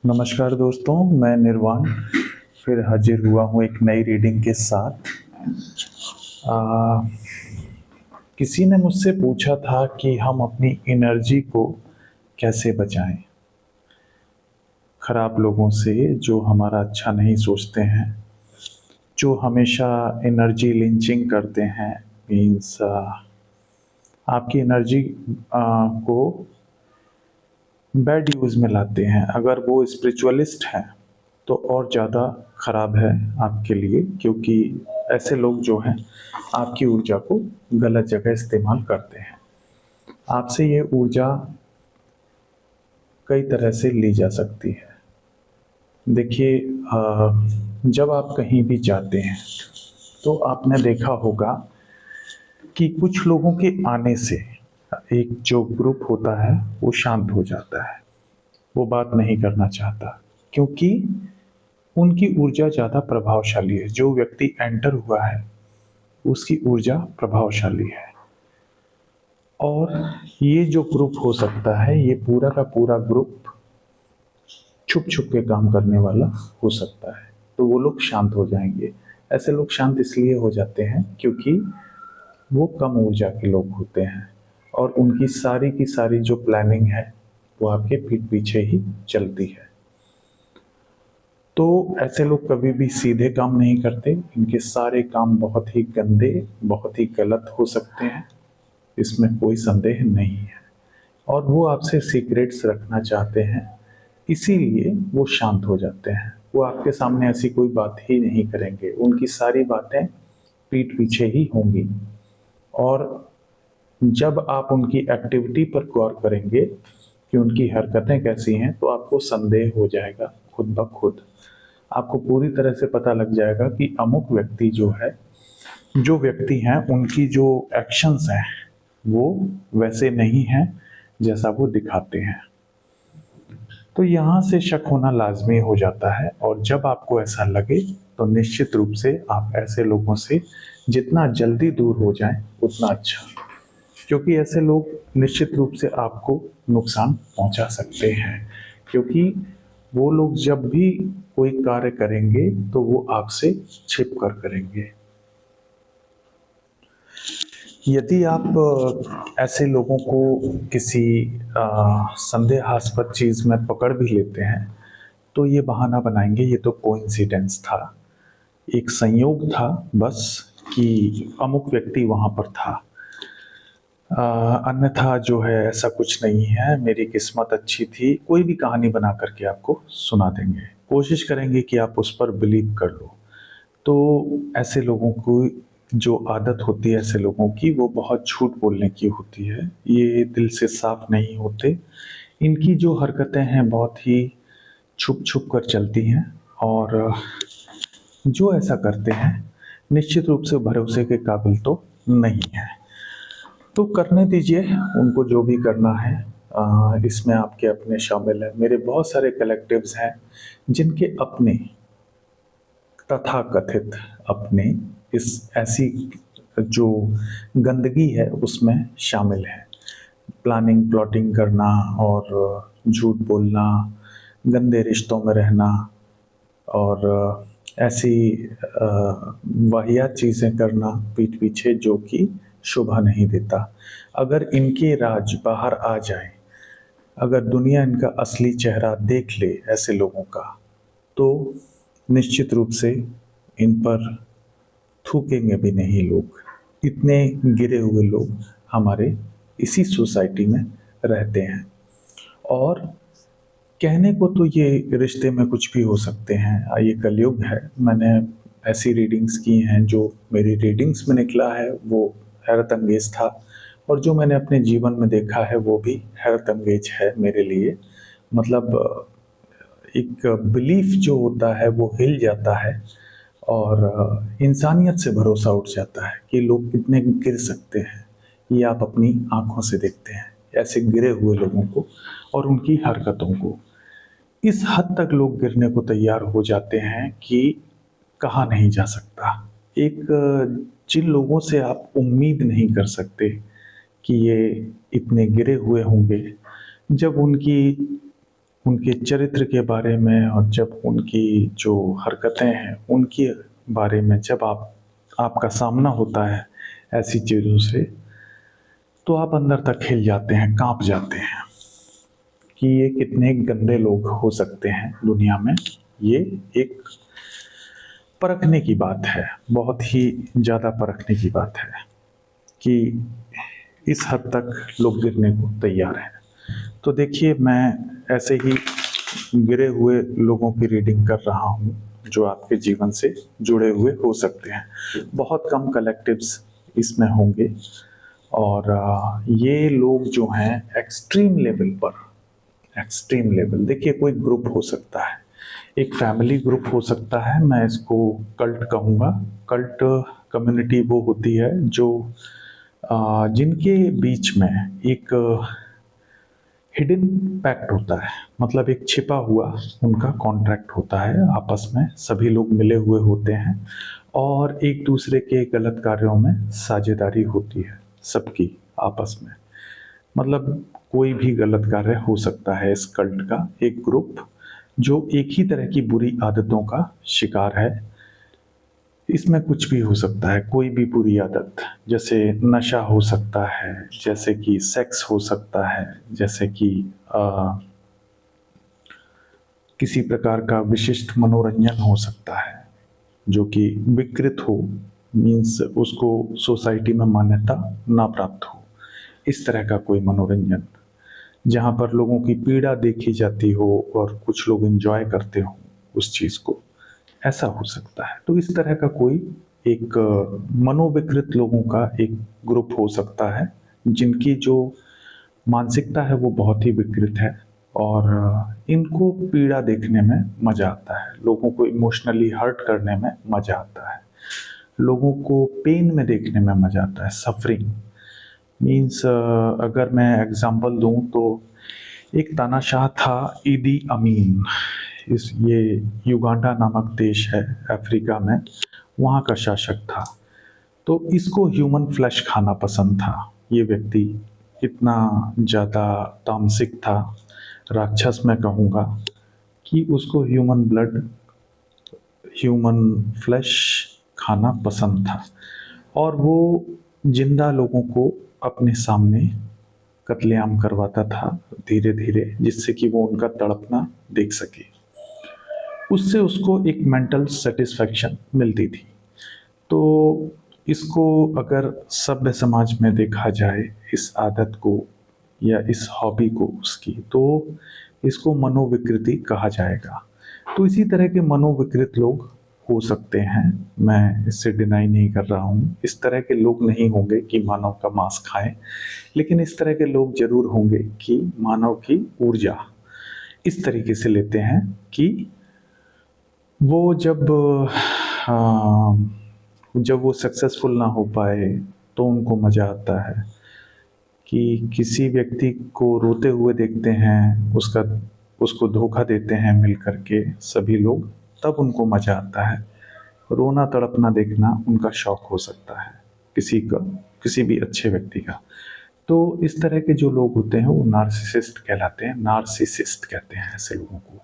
नमस्कार दोस्तों, मैं निर्वाण फिर हाजिर हुआ हूँ एक नई रीडिंग के साथ। आ, किसी ने मुझसे पूछा था कि हम अपनी एनर्जी को कैसे बचाएं खराब लोगों से, जो हमारा अच्छा नहीं सोचते हैं, जो हमेशा एनर्जी लिंचिंग करते हैं। मीन्स आपकी एनर्जी को बैड यूज़ में लाते हैं। अगर वो स्पिरिचुअलिस्ट हैं तो और ज़्यादा ख़राब है आपके लिए, क्योंकि ऐसे लोग जो हैं आपकी ऊर्जा को गलत जगह इस्तेमाल करते हैं। आपसे ये ऊर्जा कई तरह से ली जा सकती है। देखिए, जब आप कहीं भी जाते हैं तो आपने देखा होगा कि कुछ लोगों के आने से एक जो ग्रुप होता है वो शांत हो जाता है, वो बात नहीं करना चाहता, क्योंकि उनकी ऊर्जा ज़्यादा प्रभावशाली है। जो व्यक्ति एंटर हुआ है उसकी ऊर्जा प्रभावशाली है। और ये जो ग्रुप हो सकता है, ये पूरा का पूरा ग्रुप छुप छुप के काम करने वाला हो सकता है, तो वो लोग शांत हो जाएंगे। ऐसे लोग शांत इसलिए हो जाते हैं क्योंकि वो कम ऊर्जा के लोग होते हैं और उनकी सारी की सारी जो प्लानिंग है वो आपके पीठ पीछे ही चलती है। तो ऐसे लोग कभी भी सीधे काम नहीं करते। इनके सारे काम बहुत ही गंदे, बहुत ही गलत हो सकते हैं, इसमें कोई संदेह नहीं है। और वो आपसे सीक्रेट्स रखना चाहते हैं, इसीलिए वो शांत हो जाते हैं। वो आपके सामने ऐसी कोई बात ही नहीं करेंगे, उनकी सारी बातें पीठ पीछे ही होंगी। और जब आप उनकी एक्टिविटी पर गौर करेंगे कि उनकी हरकतें कैसी हैं, तो आपको संदेह हो जाएगा खुद ब खुद। आपको पूरी तरह से पता लग जाएगा कि अमुक व्यक्ति जो है, जो व्यक्ति हैं, उनकी जो एक्शंस हैं वो वैसे नहीं हैं जैसा वो दिखाते हैं। तो यहाँ से शक होना लाजमी हो जाता है। और जब आपको ऐसा लगे तो निश्चित रूप से आप ऐसे लोगों से जितना जल्दी दूर हो जाएं उतना अच्छा, क्योंकि ऐसे लोग निश्चित रूप से आपको नुकसान पहुंचा सकते हैं। क्योंकि वो लोग जब भी कोई कार्य करेंगे तो वो आपसे छिप कर करेंगे। यदि आप ऐसे लोगों को किसी संदेहास्पद चीज़ में पकड़ भी लेते हैं तो ये बहाना बनाएंगे, ये तो कोइंसिडेंस था, एक संयोग था बस, कि अमुक व्यक्ति वहाँ पर था। अन्यथा जो है ऐसा कुछ नहीं है, मेरी किस्मत अच्छी थी। कोई भी कहानी बना करके आपको सुना देंगे, कोशिश करेंगे कि आप उस पर बिलीव कर लो। तो ऐसे लोगों को जो आदत होती है, ऐसे लोगों की, वो बहुत झूठ बोलने की होती है। ये दिल से साफ नहीं होते। इनकी जो हरकतें हैं बहुत ही छुप छुप कर चलती हैं। और जो ऐसा करते हैं निश्चित रूप से भरोसे के काबिल तो नहीं है। तो करने दीजिए उनको जो भी करना है। इसमें आपके अपने शामिल हैं, मेरे बहुत सारे कलेक्टिव्स हैं जिनके अपने तथाकथित अपने इस ऐसी जो गंदगी है उसमें शामिल है। प्लानिंग प्लॉटिंग करना और झूठ बोलना, गंदे रिश्तों में रहना और ऐसी वाहियात चीज़ें करना पीठ पीछे, जो कि शोभा नहीं देता। अगर इनके राज बाहर आ जाए, अगर दुनिया इनका असली चेहरा देख ले ऐसे लोगों का, तो निश्चित रूप से इन पर थूकेंगे भी नहीं लोग। इतने गिरे हुए लोग हमारे इसी सोसाइटी में रहते हैं। और कहने को तो ये रिश्ते में कुछ भी हो सकते हैं, ये कलयुग है। मैंने ऐसी रीडिंग्स की हैं, जो मेरी रीडिंग्स में निकला है वो हैरत अंगेज था, और जो मैंने अपने जीवन में देखा है वो भी हैरत अंगेज है मेरे लिए। मतलब एक बिलीफ जो होता है वो हिल जाता है और इंसानियत से भरोसा उठ जाता है कि लोग कितने गिर सकते हैं। ये आप अपनी आंखों से देखते हैं ऐसे गिरे हुए लोगों को और उनकी हरकतों को। इस हद तक लोग गिरने को तैयार हो जाते हैं कि कहा नहीं जा सकता। एक जिन लोगों से आप उम्मीद नहीं कर सकते कि ये इतने गिरे हुए होंगे, जब उनकी उनके चरित्र के बारे में, और जब उनकी जो हरकतें हैं उनके बारे में जब आपका सामना होता है ऐसी चीज़ों से, तो आप अंदर तक हिल जाते हैं, कांप जाते हैं कि ये कितने गंदे लोग हो सकते हैं दुनिया में। ये एक परखने की बात है, बहुत ही ज़्यादा परखने की बात है कि इस हद तक लोग गिरने को तैयार हैं। तो देखिए, मैं ऐसे ही गिरे हुए लोगों की रीडिंग कर रहा हूँ जो आपके जीवन से जुड़े हुए हो सकते हैं। बहुत कम कलेक्टिव्स इसमें होंगे, और ये लोग जो हैं एक्सट्रीम लेवल पर, एक्सट्रीम लेवल, देखिए कोई ग्रुप हो सकता है, एक फैमिली ग्रुप हो सकता है, मैं इसको कल्ट कहूँगा। कल्ट कम्युनिटी वो होती है जो जिनके बीच में एक हिडन पैक्ट होता है, मतलब एक छिपा हुआ उनका कॉन्ट्रैक्ट होता है, आपस में सभी लोग मिले हुए होते हैं और एक दूसरे के गलत कार्यों में साझेदारी होती है सबकी आपस में। मतलब कोई भी गलत कार्य हो सकता है इस कल्ट का, एक ग्रुप जो एक ही तरह की बुरी आदतों का शिकार है। इसमें कुछ भी हो सकता है, कोई भी बुरी आदत, जैसे नशा हो सकता है, जैसे कि सेक्स हो सकता है, जैसे कि किसी प्रकार का विशिष्ट मनोरंजन हो सकता है जो कि विकृत हो, मीन्स उसको सोसाइटी में मान्यता ना प्राप्त हो, इस तरह का कोई मनोरंजन जहाँ पर लोगों की पीड़ा देखी जाती हो और कुछ लोग एंजॉय करते हो उस चीज़ को, ऐसा हो सकता है। तो इस तरह का कोई एक मनोविकृत लोगों का एक ग्रुप हो सकता है जिनकी जो मानसिकता है वो बहुत ही विकृत है, और इनको पीड़ा देखने में मज़ा आता है, लोगों को इमोशनली हर्ट करने में मज़ा आता है, लोगों को पेन में देखने में मज़ा आता है, सफरिंग मीन्स। अगर मैं एग्जांपल दूं तो एक तानाशाह था, ईदी अमीन, ये युगांडा नामक देश है अफ्रीका में, वहाँ का शासक था। तो इसको ह्यूमन फ्लैश खाना पसंद था। ये व्यक्ति इतना ज़्यादा तामसिक था, राक्षस मैं कहूँगा, कि उसको ह्यूमन ब्लड, ह्यूमन फ्लैश खाना पसंद था, और वो जिंदा लोगों को अपने सामने कत्लेआम करवाता था धीरे धीरे, जिससे कि वो उनका तड़पना देख सके। उससे उसको एक मेंटल सेटिस्फैक्शन मिलती थी। तो इसको अगर सभ्य समाज में देखा जाए, इस आदत को या इस हॉबी को उसकी, तो इसको मनोविकृति कहा जाएगा। तो इसी तरह के मनोविकृत लोग हो सकते हैं, मैं इससे डिनाई नहीं कर रहा हूँ। इस तरह के लोग नहीं होंगे कि मानव का मांस खाएं, लेकिन इस तरह के लोग जरूर होंगे कि मानव की ऊर्जा इस तरीके से लेते हैं कि वो जब वो सक्सेसफुल ना हो पाए तो उनको मज़ा आता है, कि किसी व्यक्ति को रोते हुए देखते हैं, उसको धोखा देते हैं मिल करके सभी लोग, तब उनको मज़ा आता है। रोना तड़पना देखना उनका शौक हो सकता है किसी का, किसी भी अच्छे व्यक्ति का। तो इस तरह के जो लोग होते हैं वो नार्सिसिस्ट कहलाते हैं, नार्सिसिस्ट कहते हैं ऐसे लोगों को।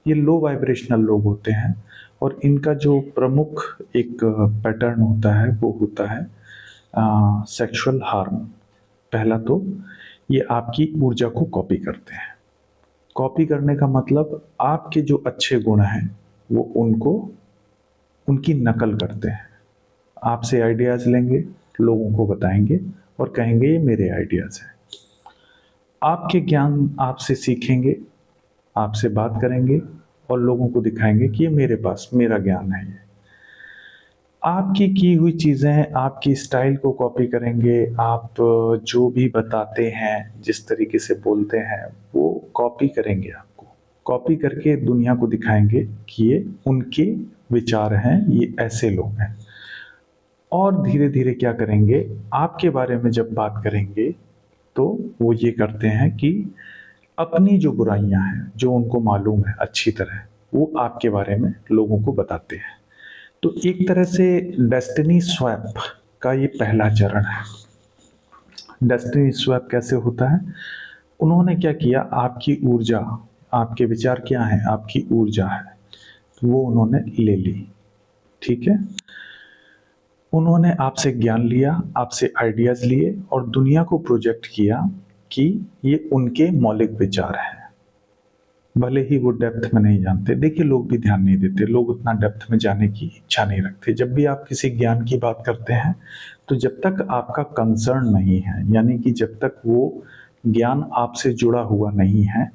ये लो वाइब्रेशनल लोग होते हैं, और इनका जो प्रमुख एक पैटर्न होता है वो होता है सेक्सुअल हार्म। पहला तो ये आपकी ऊर्जा को कॉपी करते हैं। कॉपी करने का मतलब आपके जो अच्छे गुण हैं वो उनकी नकल करते हैं। आपसे आइडियाज़ लेंगे, लोगों को बताएंगे और कहेंगे ये मेरे आइडियाज़ हैं। आपके ज्ञान आपसे सीखेंगे, आपसे बात करेंगे और लोगों को दिखाएंगे कि ये मेरे पास मेरा ज्ञान है। ये आपकी की हुई चीज़ें, आपकी स्टाइल को कॉपी करेंगे। आप जो भी बताते हैं, जिस तरीके से बोलते हैं, वो कॉपी करेंगे। आपको कॉपी करके दुनिया को दिखाएंगे कि ये उनके विचार हैं, ये ऐसे लोग हैं। और धीरे धीरे क्या करेंगे, आपके बारे में जब बात करेंगे तो वो ये करते हैं कि अपनी जो बुराइयां हैं, जो उनको मालूम है अच्छी तरह, वो आपके बारे में लोगों को बताते हैं। तो एक तरह से डेस्टिनी स्वैप का ये पहला चरण है। डेस्टिनी स्वैप कैसे होता है? उन्होंने क्या किया, आपकी ऊर्जा, आपके विचार क्या हैं, आपकी ऊर्जा है, तो वो उन्होंने ले ली। ठीक है, उन्होंने आपसे ज्ञान लिया, आपसे आइडियाज़ लिए और दुनिया को प्रोजेक्ट किया कि ये उनके मौलिक विचार हैं। भले ही वो डेप्थ में नहीं जानते। देखिए, लोग भी ध्यान नहीं देते, लोग उतना डेप्थ में जाने की इच्छा नहीं रखते। जब भी आप किसी ज्ञान की बात करते हैं, तो जब तक आपका कंसर्न नहीं है, यानी कि जब तक वो ज्ञान आपसे जुड़ा हुआ नहीं है,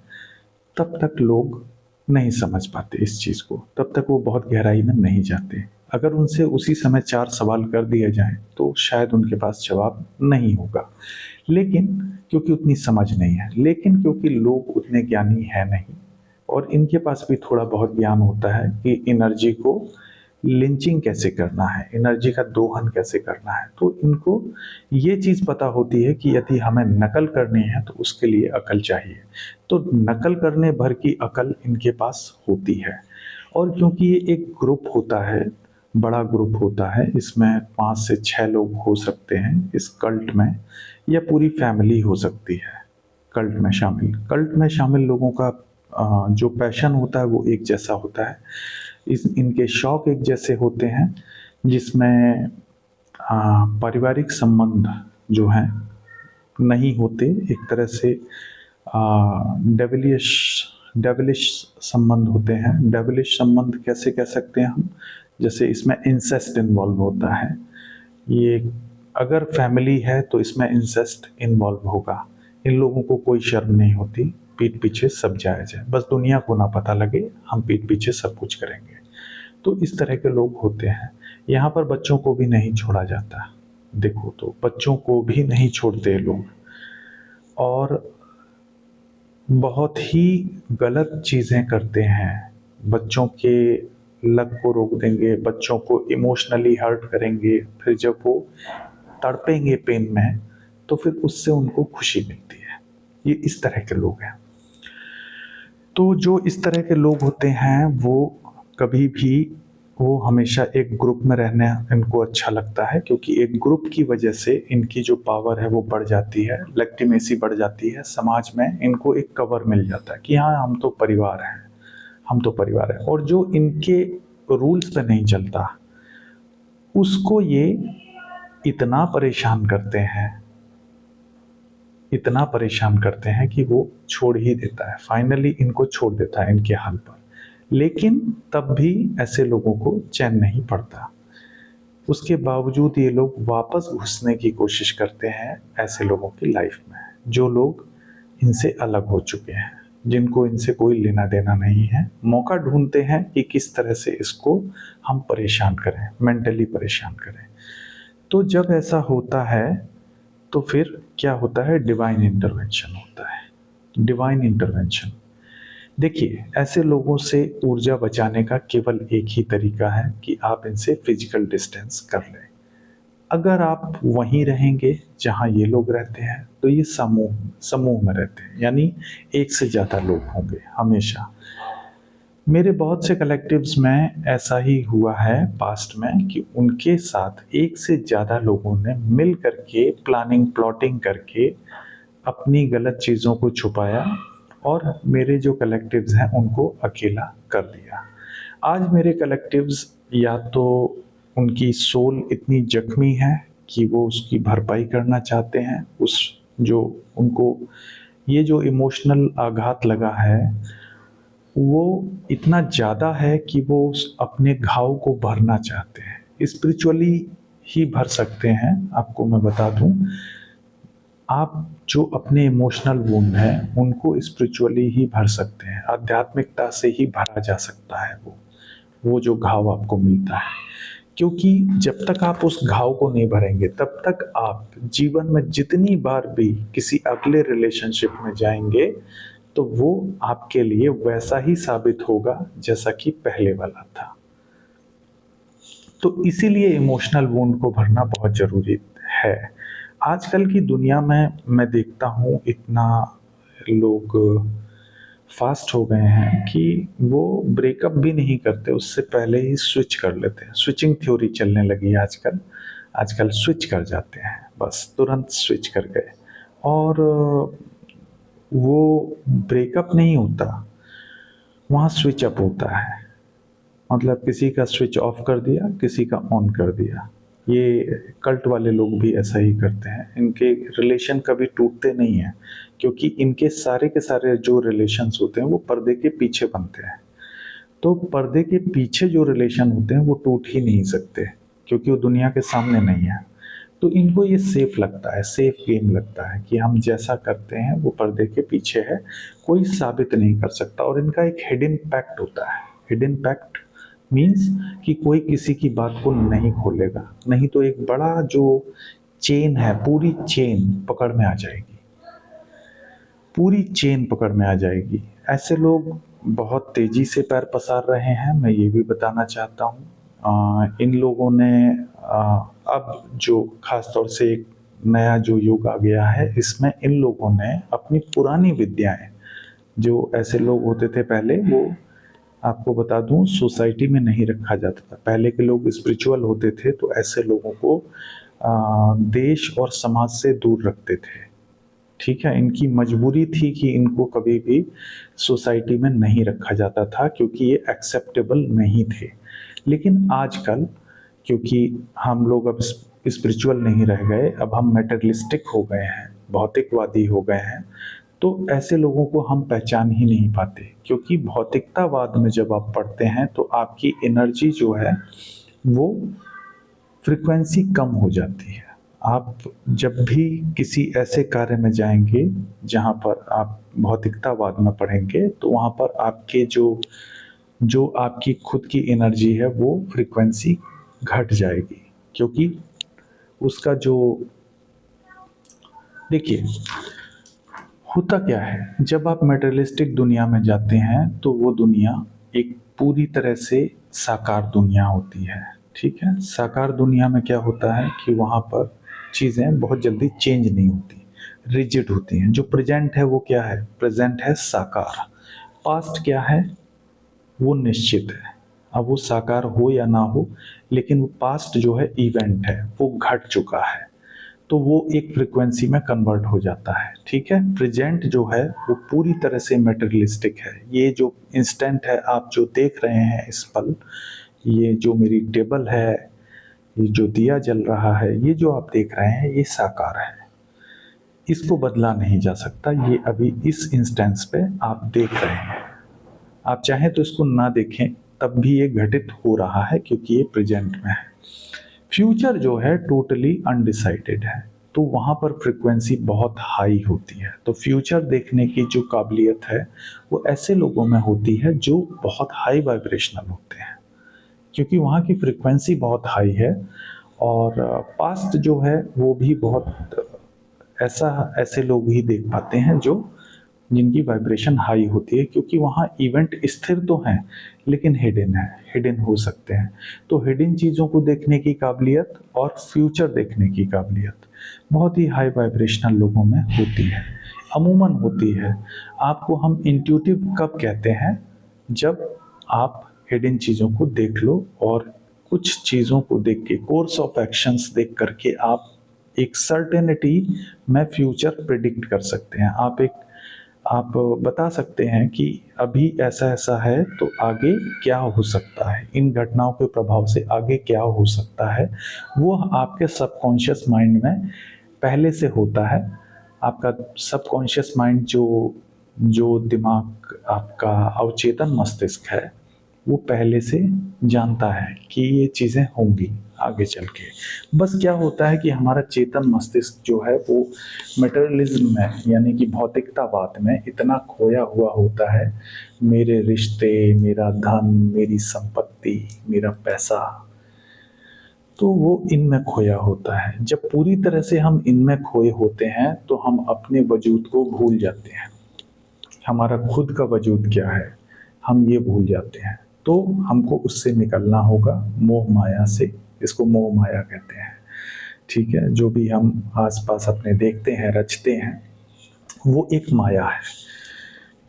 तब तक लोग नहीं समझ पाते इस चीज़ को, तब तक वो बहुत गहराई में नहीं जाते। अगर उनसे उसी समय 4 सवाल कर दिए जाएँ, तो शायद उनके पास जवाब नहीं होगा। लेकिन क्योंकि उतनी समझ नहीं है, लेकिन क्योंकि लोग उतने ज्ञानी हैं नहीं, और इनके पास भी थोड़ा बहुत ज्ञान होता है कि एनर्जी को लिंचिंग कैसे करना है, एनर्जी का दोहन कैसे करना है, तो इनको ये चीज़ पता होती है कि यदि हमें नकल करनी है तो उसके लिए अकल चाहिए। तो नकल करने भर की अकल इनके पास होती है। और क्योंकि ये एक ग्रुप होता है, बड़ा ग्रुप होता है, इसमें 5 से 6 लोग हो सकते हैं इस कल्ट में, या पूरी फैमिली हो सकती है कल्ट में शामिल लोगों का जो पैशन होता है वो एक जैसा होता है। इनके शौक एक जैसे होते हैं, जिसमें पारिवारिक संबंध जो हैं नहीं होते, एक तरह से डेविलिश डेविलिश संबंध होते हैं। डेविलिश संबंध कैसे कह सकते हैं हम, जैसे इसमें इंसेस्ट इन्वॉल्व होता है। ये अगर फैमिली है तो इसमें इंसेस्ट इन्वॉल्व होगा। इन लोगों को कोई शर्म नहीं होती, पीठ पीछे सब जायज़ है, बस दुनिया को ना पता लगे, हम पीठ पीछे सब कुछ करेंगे। तो इस तरह के लोग होते हैं। यहाँ पर बच्चों को भी नहीं छोड़ा जाता, देखो तो बच्चों को भी नहीं छोड़ते लोग, और बहुत ही गलत चीज़ें करते हैं। बच्चों के लक को रोक देंगे, बच्चों को इमोशनली हर्ट करेंगे, फिर जब वो तड़पेंगे पेन में, तो फिर उससे उनको खुशी मिलती है। ये इस तरह के लोग हैं। तो जो इस तरह के लोग होते हैं वो कभी भी, वो हमेशा एक ग्रुप में रहना इनको अच्छा लगता है, क्योंकि एक ग्रुप की वजह से इनकी जो पावर है वो बढ़ जाती है, लेजिटिमेसी बढ़ जाती है समाज में। इनको एक कवर मिल जाता है कि हाँ, हम तो परिवार हैं, हम तो परिवार हैं। और जो इनके रूल्स पे नहीं चलता, उसको ये इतना परेशान करते हैं, इतना परेशान करते हैं कि वो छोड़ ही देता है, फाइनली इनको छोड़ देता है इनके हाल पर। लेकिन तब भी ऐसे लोगों को चैन नहीं पड़ता, उसके बावजूद ये लोग वापस घुसने की कोशिश करते हैं ऐसे लोगों की लाइफ में, जो लोग इनसे अलग हो चुके हैं, जिनको इनसे कोई लेना देना नहीं है। मौका ढूंढते हैं कि किस तरह से इसको हम परेशान करें, मेंटली परेशान करें। तो जब ऐसा होता है तो फिर क्या होता है, डिवाइन इंटरवेंशन होता है। डिवाइन इंटरवेंशन, देखिए, ऐसे लोगों से ऊर्जा बचाने का केवल एक ही तरीका है कि आप इनसे फिजिकल डिस्टेंस कर लें। अगर आप वहीं रहेंगे जहां ये लोग रहते हैं, तो ये समूह समूह में रहते हैं, यानी एक से ज़्यादा लोग होंगे हमेशा। मेरे बहुत से कलेक्टिव्स में ऐसा ही हुआ है पास्ट में कि उनके साथ एक से ज़्यादा लोगों ने मिल करके प्लानिंग प्लॉटिंग करके अपनी गलत चीज़ों को छुपाया, और मेरे जो कलेक्टिव्स हैं उनको अकेला कर दिया। आज मेरे कलेक्टिव्स या तो उनकी सोल इतनी जख्मी है कि वो उसकी भरपाई करना चाहते हैं, उस जो उनको ये जो इमोशनल आघात लगा है वो इतना ज़्यादा है कि वो उस अपने घाव को भरना चाहते हैं। स्पिरिचुअली ही भर सकते हैं। आपको मैं बता दूं, आप जो अपने इमोशनल वुंड हैं उनको स्पिरिचुअली ही भर सकते हैं, आध्यात्मिकता से ही भरा जा सकता है वो जो घाव आपको मिलता है। क्योंकि जब तक आप उस घाव को नहीं भरेंगे, तब तक आप जीवन में जितनी बार भी किसी अगले रिलेशनशिप में जाएंगे, तो वो आपके लिए वैसा ही साबित होगा जैसा कि पहले वाला था। तो इसीलिए इमोशनल वुंड को भरना बहुत ज़रूरी है। आजकल की दुनिया में मैं देखता हूँ इतना लोग फास्ट हो गए हैं कि वो ब्रेकअप भी नहीं करते, उससे पहले ही स्विच कर लेते हैं। स्विचिंग थ्योरी चलने लगी है आजकल। आजकल स्विच कर जाते हैं, बस तुरंत स्विच कर गए, और वो ब्रेकअप नहीं होता, वहाँ स्विच अप होता है, मतलब किसी का स्विच ऑफ कर दिया, किसी का ऑन कर दिया। ये कल्ट वाले लोग भी ऐसा ही करते हैं। इनके रिलेशन कभी टूटते नहीं हैं, क्योंकि इनके सारे के सारे जो रिलेशंस होते हैं वो पर्दे के पीछे बनते हैं। तो पर्दे के पीछे जो रिलेशन होते हैं वो टूट ही नहीं सकते, क्योंकि वो दुनिया के सामने नहीं है। तो इनको ये सेफ लगता है, सेफ गेम लगता है कि हम जैसा करते हैं वो पर्दे के पीछे है, कोई साबित नहीं कर सकता। और इनका एक हिडन पैक्ट होता है। हिडन पैक्ट मीन्स कि कोई किसी की बात को नहीं खोलेगा, नहीं तो एक बड़ा जो चेन है, पूरी चेन पकड़ में आ जाएगी, पूरी चेन पकड़ में आ जाएगी। ऐसे लोग बहुत तेजी से पैर पसार रहे हैं, मैं ये भी बताना चाहता हूँ। इन लोगों ने अब जो खास तौर से एक नया जो युग आ गया है, इसमें इन लोगों ने अपनी पुरानी विद्याएं, जो ऐसे लोग होते थे पहले, वो आपको बता दूं सोसाइटी में नहीं रखा जाता था। पहले के लोग स्पिरिचुअल होते थे, तो ऐसे लोगों को देश और समाज से दूर रखते थे। ठीक है, इनकी मजबूरी थी कि इनको कभी भी सोसाइटी में नहीं रखा जाता था, क्योंकि ये एक्सेप्टेबल नहीं थे। लेकिन आजकल क्योंकि हम लोग अब स्पिरिचुअल नहीं रह गए, अब हम मेटेरियलिस्टिक हो गए हैं, भौतिकवादी हो गए हैं, तो ऐसे लोगों को हम पहचान ही नहीं पाते। क्योंकि भौतिकतावाद में जब आप पढ़ते हैं तो आपकी एनर्जी जो है वो फ्रीक्वेंसी कम हो जाती है। आप जब भी किसी ऐसे कार्य में जाएंगे जहाँ पर आप भौतिकतावाद में पढ़ेंगे, तो वहाँ पर आपके जो जो आपकी खुद की एनर्जी है वो फ्रीक्वेंसी घट जाएगी। क्योंकि उसका जो, देखिए होता क्या है, जब आप मटेरियलिस्टिक दुनिया में जाते हैं तो वो दुनिया एक पूरी तरह से साकार दुनिया होती है। ठीक है, साकार दुनिया में क्या होता है कि वहाँ पर चीज़ें बहुत जल्दी चेंज नहीं होती, रिजिड होती हैं। जो प्रेजेंट है वो क्या है, प्रेजेंट है साकार। पास्ट क्या है, वो निश्चित है। अब वो साकार हो या ना हो, लेकिन वो पास्ट जो है इवेंट है, वो घट चुका है, तो वो एक फ्रीक्वेंसी में कन्वर्ट हो जाता है। ठीक है, प्रेजेंट जो है वो पूरी तरह से मेटेरियलिस्टिक है। ये जो इंस्टेंट है, आप जो देख रहे हैं इस पल, ये जो मेरी टेबल है, ये जो दिया जल रहा है, ये जो आप देख रहे हैं, ये साकार है, इसको बदला नहीं जा सकता। ये अभी इस इंस्टेंस पे आप देख रहे हैं। आप चाहें तो इसको ना देखें, तब भी ये घटित हो रहा है, क्योंकि ये प्रेजेंट में है। फ्यूचर जो है टोटली अनडिसाइडेड है, तो वहाँ पर फ्रिक्वेंसी बहुत हाई होती है। तो फ्यूचर देखने की जो काबिलियत है वो ऐसे लोगों में होती है जो बहुत हाई वाइब्रेशनल होते हैं, क्योंकि वहाँ की फ्रिक्वेंसी बहुत हाई है। और पास्ट जो है वो भी बहुत ऐसे लोग ही देख पाते हैं जो जिनकी वाइब्रेशन हाई होती है, क्योंकि वहाँ इवेंट स्थिर तो हैं लेकिन हिडन है, हिडन हो सकते हैं। तो हिडन चीज़ों को देखने की काबिलियत और फ्यूचर देखने की काबिलियत बहुत ही हाई वाइब्रेशनल लोगों में होती है, अमूमन होती है। आपको हम इंट्यूटिव कब कहते हैं, जब आप हिडन चीज़ों को देख लो और कुछ चीज़ों को देख के, कोर्स ऑफ एक्शंस देख करके आप एक सर्टेनिटी में फ्यूचर प्रिडिक्ट कर सकते हैं। आप बता सकते हैं कि अभी ऐसा ऐसा है तो आगे क्या हो सकता है, इन घटनाओं के प्रभाव से आगे क्या हो सकता है, वो आपके सबकॉन्शियस माइंड में पहले से होता है। आपका सबकॉन्शियस माइंड जो जो दिमाग, आपका अवचेतन मस्तिष्क है, वो पहले से जानता है कि ये चीज़ें होंगी आगे चल के। बस क्या होता है कि हमारा चेतन मस्तिष्क जो है वो मटेरियलिज्म में, यानी कि भौतिकतावाद में इतना खोया हुआ होता है। मेरे रिश्ते, मेरा धन, मेरी संपत्ति, मेरा पैसा, तो वो इनमें खोया होता है। जब पूरी तरह से हम इनमें खोए होते हैं तो हम अपने वजूद को भूल जाते हैं। हमारा खुद का वजूद क्या है, हम ये भूल जाते हैं। तो हमको उससे निकलना होगा, मोह माया से। इसको मोह माया कहते हैं। ठीक है, जो भी हम आसपास अपने देखते हैं, रचते हैं, वो एक माया है।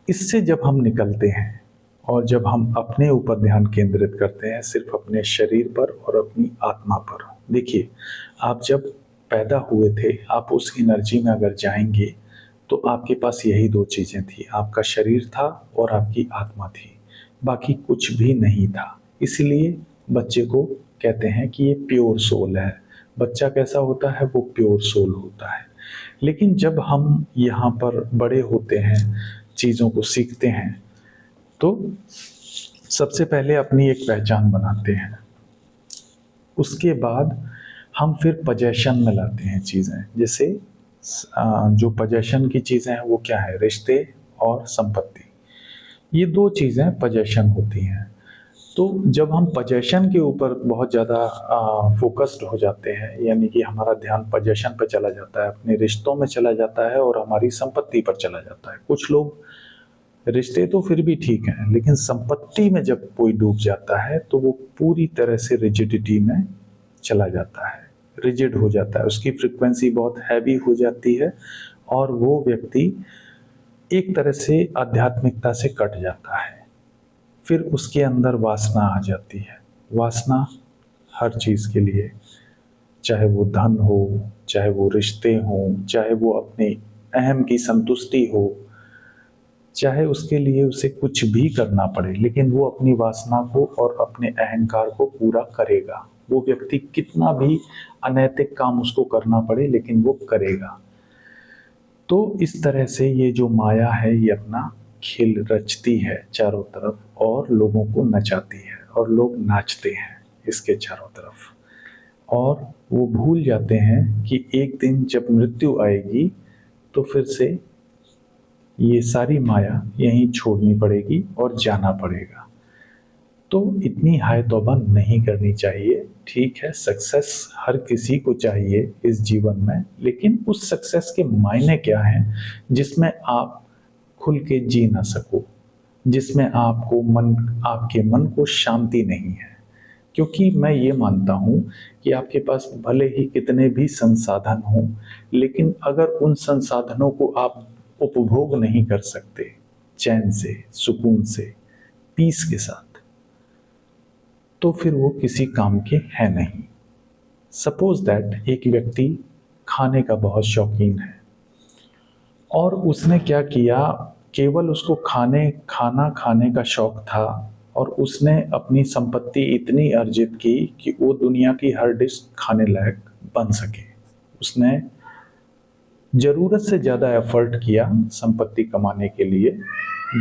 इससे जब हम निकलते हैं और जब हम अपने ऊपर ध्यान केंद्रित करते हैं, सिर्फ अपने शरीर पर और अपनी आत्मा पर। देखिए, आप जब पैदा हुए थे, आप उस एनर्जी में अगर जाएंगे तो आपके पास यही दो चीज़ें थी, आपका शरीर था और आपकी आत्मा थी। बाकी कुछ भी नहीं था। इसलिए बच्चे को कहते हैं कि ये प्योर सोल है। बच्चा कैसा होता है? वो प्योर सोल होता है। लेकिन जब हम यहाँ पर बड़े होते हैं, चीज़ों को सीखते हैं, तो सबसे पहले अपनी एक पहचान बनाते हैं। उसके बाद हम फिर पजेशन में लाते हैं चीज़ें। जैसे जो पजेशन की चीज़ें हैं वो क्या है? रिश्ते और संपत्ति। ये दो चीज़ें पजेशन होती हैं। तो जब हम पजेशन के ऊपर बहुत ज़्यादा फोकस्ड हो जाते हैं, यानी कि हमारा ध्यान पजेशन पर चला जाता है, अपने रिश्तों में चला जाता है और हमारी संपत्ति पर चला जाता है। कुछ लोग, रिश्ते तो फिर भी ठीक हैं, लेकिन संपत्ति में जब कोई डूब जाता है तो वो पूरी तरह से रिजिडिटी में चला जाता है, रिजिड हो जाता है, उसकी फ्रीक्वेंसी बहुत हैवी हो जाती है और वो व्यक्ति एक तरह से आध्यात्मिकता से कट जाता है। फिर उसके अंदर वासना आ जाती है। वासना हर चीज़ के लिए, चाहे वो धन हो, चाहे वो रिश्ते हों, चाहे वो अपने अहम की संतुष्टि हो, चाहे उसके लिए उसे कुछ भी करना पड़े, लेकिन वो अपनी वासना को और अपने अहंकार को पूरा करेगा। वो व्यक्ति कितना भी अनैतिक काम उसको करना पड़े, लेकिन वो करेगा। तो इस तरह से ये जो माया है, ये अपना खेल रचती है चारों तरफ और लोगों को नचाती है और लोग नाचते हैं इसके चारों तरफ। और वो भूल जाते हैं कि एक दिन जब मृत्यु आएगी तो फिर से ये सारी माया यहीं छोड़नी पड़ेगी और जाना पड़ेगा। तो इतनी हाय तौबा नहीं करनी चाहिए। ठीक है, सक्सेस हर किसी को चाहिए इस जीवन में, लेकिन उस सक्सेस के मायने क्या हैं जिसमें आप खुल के जी ना सको, जिसमें आपके मन को शांति नहीं है। क्योंकि मैं ये मानता हूँ कि आपके पास भले ही कितने भी संसाधन हों, लेकिन अगर उन संसाधनों को आप उपभोग नहीं कर सकते चैन से, सुकून से, पीस के साथ, तो फिर वो किसी काम के है नहीं। सपोज दैट एक व्यक्ति खाने का बहुत शौकीन है और उसने क्या किया, केवल उसको खाना खाने का शौक था और उसने अपनी संपत्ति इतनी अर्जित की कि वो दुनिया की हर डिश खाने लायक बन सके। उसने ज़रूरत से ज़्यादा एफर्ट किया संपत्ति कमाने के लिए,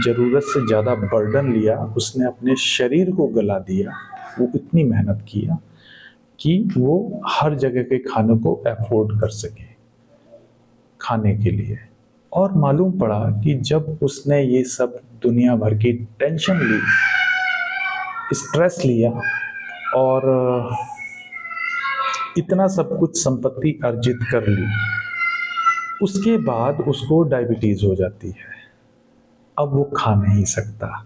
ज़रूरत से ज़्यादा बर्डन लिया, उसने अपने शरीर को गला दिया, वो इतनी मेहनत किया कि वो हर जगह के खाने को अफोर्ड कर सके खाने के लिए। और मालूम पड़ा कि जब उसने ये सब दुनिया भर की टेंशन ली, स्ट्रेस लिया और इतना सब कुछ संपत्ति अर्जित कर ली, उसके बाद उसको डायबिटीज़ हो जाती है। अब वो खा नहीं सकता।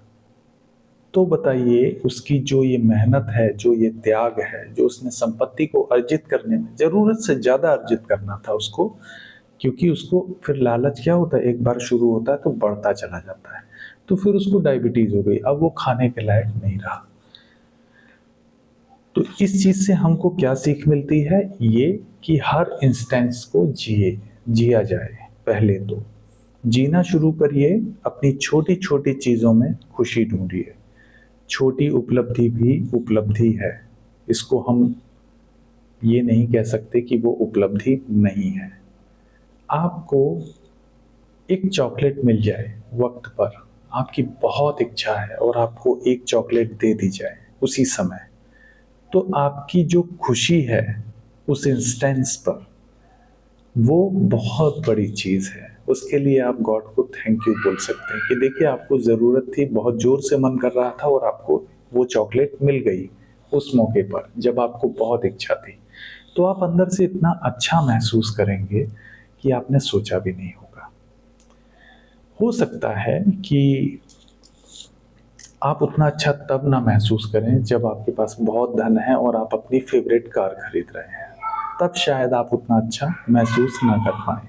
तो बताइए, उसकी जो ये मेहनत है, जो ये त्याग है, जो उसने संपत्ति को अर्जित करने में ज़रूरत से ज़्यादा अर्जित करना था उसको, क्योंकि उसको फिर लालच क्या होता है, एक बार शुरू होता है तो बढ़ता चला जाता है, तो फिर उसको डायबिटीज़ हो गई। अब वो खाने के लायक नहीं रहा। तो इस चीज़ से हमको क्या सीख मिलती है? ये कि हर इंस्टेंस को जिया जाए। पहले तो जीना शुरू करिए, अपनी छोटी छोटी चीज़ों में खुशी ढूंढिए। छोटी उपलब्धि भी उपलब्धि है, इसको हम ये नहीं कह सकते कि वो उपलब्धि नहीं है। आपको एक चॉकलेट मिल जाए वक्त पर, आपकी बहुत इच्छा है और आपको एक चॉकलेट दे दी जाए उसी समय, तो आपकी जो खुशी है उस इंस्टेंस पर, वो बहुत बड़ी चीज़ है। उसके लिए आप गॉड को थैंक यू बोल सकते हैं कि देखिए, आपको ज़रूरत थी, बहुत ज़ोर से मन कर रहा था और आपको वो चॉकलेट मिल गई उस मौके पर जब आपको बहुत इच्छा थी। तो आप अंदर से इतना अच्छा महसूस करेंगे कि आपने सोचा भी नहीं होगा। हो सकता है कि आप उतना अच्छा तब ना महसूस करें जब आपके पास बहुत धन है और आप अपनी फेवरेट कार खरीद रहे हैं, तब शायद आप उतना अच्छा महसूस ना कर पाएं।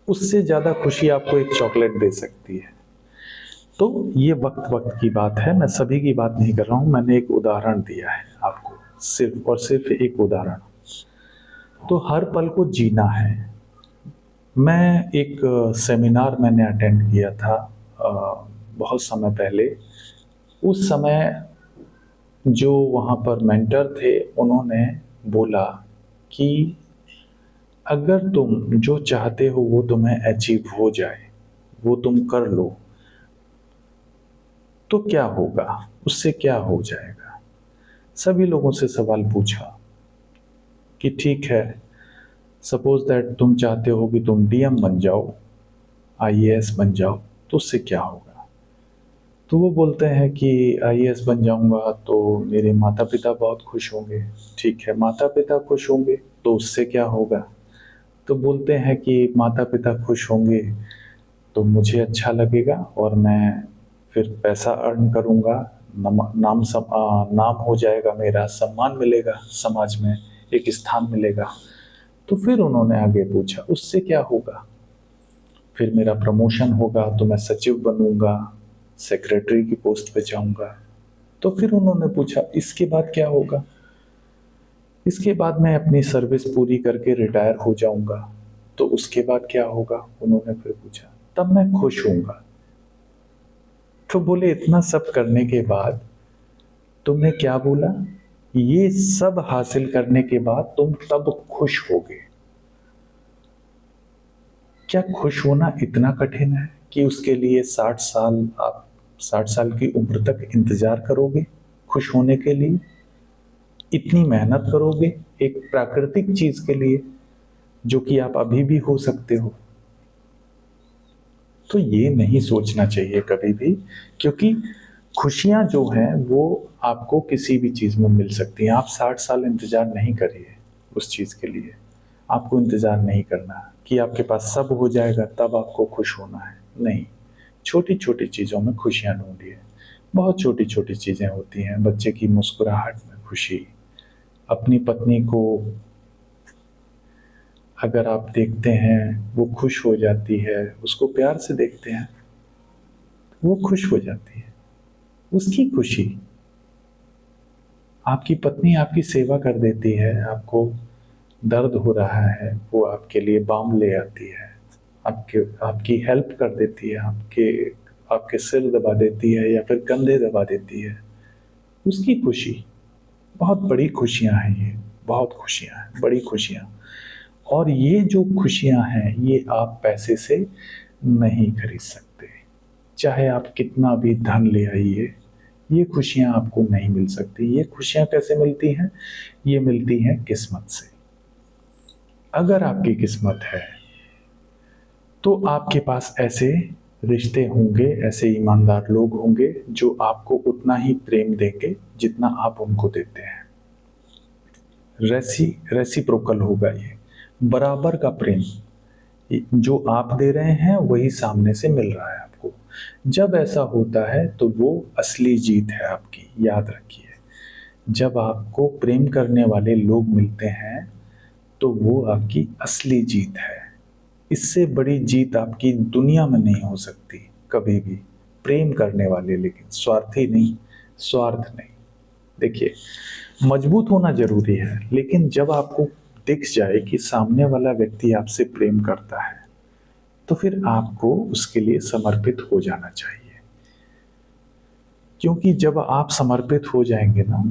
उससे ज़्यादा खुशी आपको एक चॉकलेट दे सकती है। तो ये वक्त वक्त की बात है, मैं सभी की बात नहीं कर रहा हूँ, मैंने एक उदाहरण दिया है आपको, सिर्फ और सिर्फ एक उदाहरण। तो हर पल को जीना है। मैं एक सेमिनार मैंने अटेंड किया था बहुत समय पहले, उस समय जो वहाँ पर मेंटर थे उन्होंने बोला कि अगर तुम जो चाहते हो वो तुम्हें अचीव हो जाए, वो तुम कर लो, तो क्या होगा, उससे क्या हो जाएगा। सभी लोगों से सवाल पूछा कि ठीक है, सपोज दैट तुम चाहते हो कि तुम डीएम बन जाओ, आईएएस बन जाओ, तो उससे क्या होगा। तो वो बोलते हैं कि आईएएस बन जाऊंगा तो मेरे माता पिता बहुत खुश होंगे। ठीक है, माता पिता खुश होंगे तो उससे क्या होगा। तो बोलते हैं कि माता पिता खुश होंगे तो मुझे अच्छा लगेगा और मैं फिर पैसा अर्न करूंगा, नाम हो जाएगा, मेरा सम्मान मिलेगा समाज में, एक स्थान मिलेगा। तो फिर उन्होंने आगे पूछा उससे क्या होगा। फिर मेरा प्रमोशन होगा तो मैं सचिव बनूंगा, सेक्रेटरी की पोस्ट पे जाऊंगा। तो फिर उन्होंने पूछा इसके बाद क्या होगा। इसके बाद मैं अपनी सर्विस पूरी करके रिटायर हो जाऊंगा, तो उसके बाद क्या होगा, उन्होंने फिर पूछा। तब मैं खुश होऊंगा। तो बोले इतना सब करने के बाद तुमने क्या बोला, ये सब हासिल करने के बाद तुम तब खुश होगे। क्या खुश होना इतना कठिन है कि उसके लिए 60 साल, आप 60 साल की उम्र तक इंतजार करोगे खुश होने के लिए, इतनी मेहनत करोगे एक प्राकृतिक चीज के लिए जो कि आप अभी भी हो सकते हो। तो ये नहीं सोचना चाहिए कभी भी, क्योंकि खुशियां जो हैं वो आपको किसी भी चीज में मिल सकती हैं। आप 60 साल इंतजार नहीं करिए उस चीज के लिए। आपको इंतजार नहीं करना कि आपके पास सब हो जाएगा तब आपको खुश होना है, नहीं। छोटी छोटी चीजों में खुशियां ढूंढिए। बहुत छोटी छोटी चीजें होती हैं, बच्चे की मुस्कुराहट में खुशी, अपनी पत्नी को अगर आप देखते हैं वो खुश हो जाती है, उसको प्यार से देखते हैं, वो खुश हो जाती है, उसकी खुशी। आपकी पत्नी आपकी सेवा कर देती है, आपको दर्द हो रहा है वो आपके लिए बाम ले आती है, आपके आपकी हेल्प कर देती है, आपके आपके सिर दबा देती है या फिर कंधे दबा देती है, उसकी खुशी। बहुत बड़ी खुशियां हैं ये, बहुत खुशियां हैं, बड़ी खुशियां। और ये जो खुशियां हैं ये आप पैसे से नहीं खरीद सकते। चाहे आप कितना भी धन ले आइए, ये खुशियां आपको नहीं मिल सकती। ये खुशियां कैसे मिलती हैं, ये मिलती हैं किस्मत से। अगर आपकी किस्मत है तो आपके पास ऐसे रिश्ते होंगे, ऐसे ईमानदार लोग होंगे जो आपको उतना ही प्रेम देंगे जितना आप उनको देते हैं। रेसिप्रोकल होगा, ये बराबर का प्रेम। जो आप दे रहे हैं वही सामने से मिल रहा है आपको। जब ऐसा होता है तो वो असली जीत है आपकी, याद रखिए। जब आपको प्रेम करने वाले लोग मिलते हैं तो वो आपकी असली जीत है। इससे बड़ी जीत आपकी दुनिया में नहीं हो सकती कभी भी। प्रेम करने वाले, लेकिन स्वार्थी नहीं, स्वार्थ नहीं। देखिए, मजबूत होना जरूरी है, लेकिन जब आपको दिख जाए कि सामने वाला व्यक्ति आपसे प्रेम करता है तो फिर आपको उसके लिए समर्पित हो जाना चाहिए। क्योंकि जब आप समर्पित हो जाएंगे ना,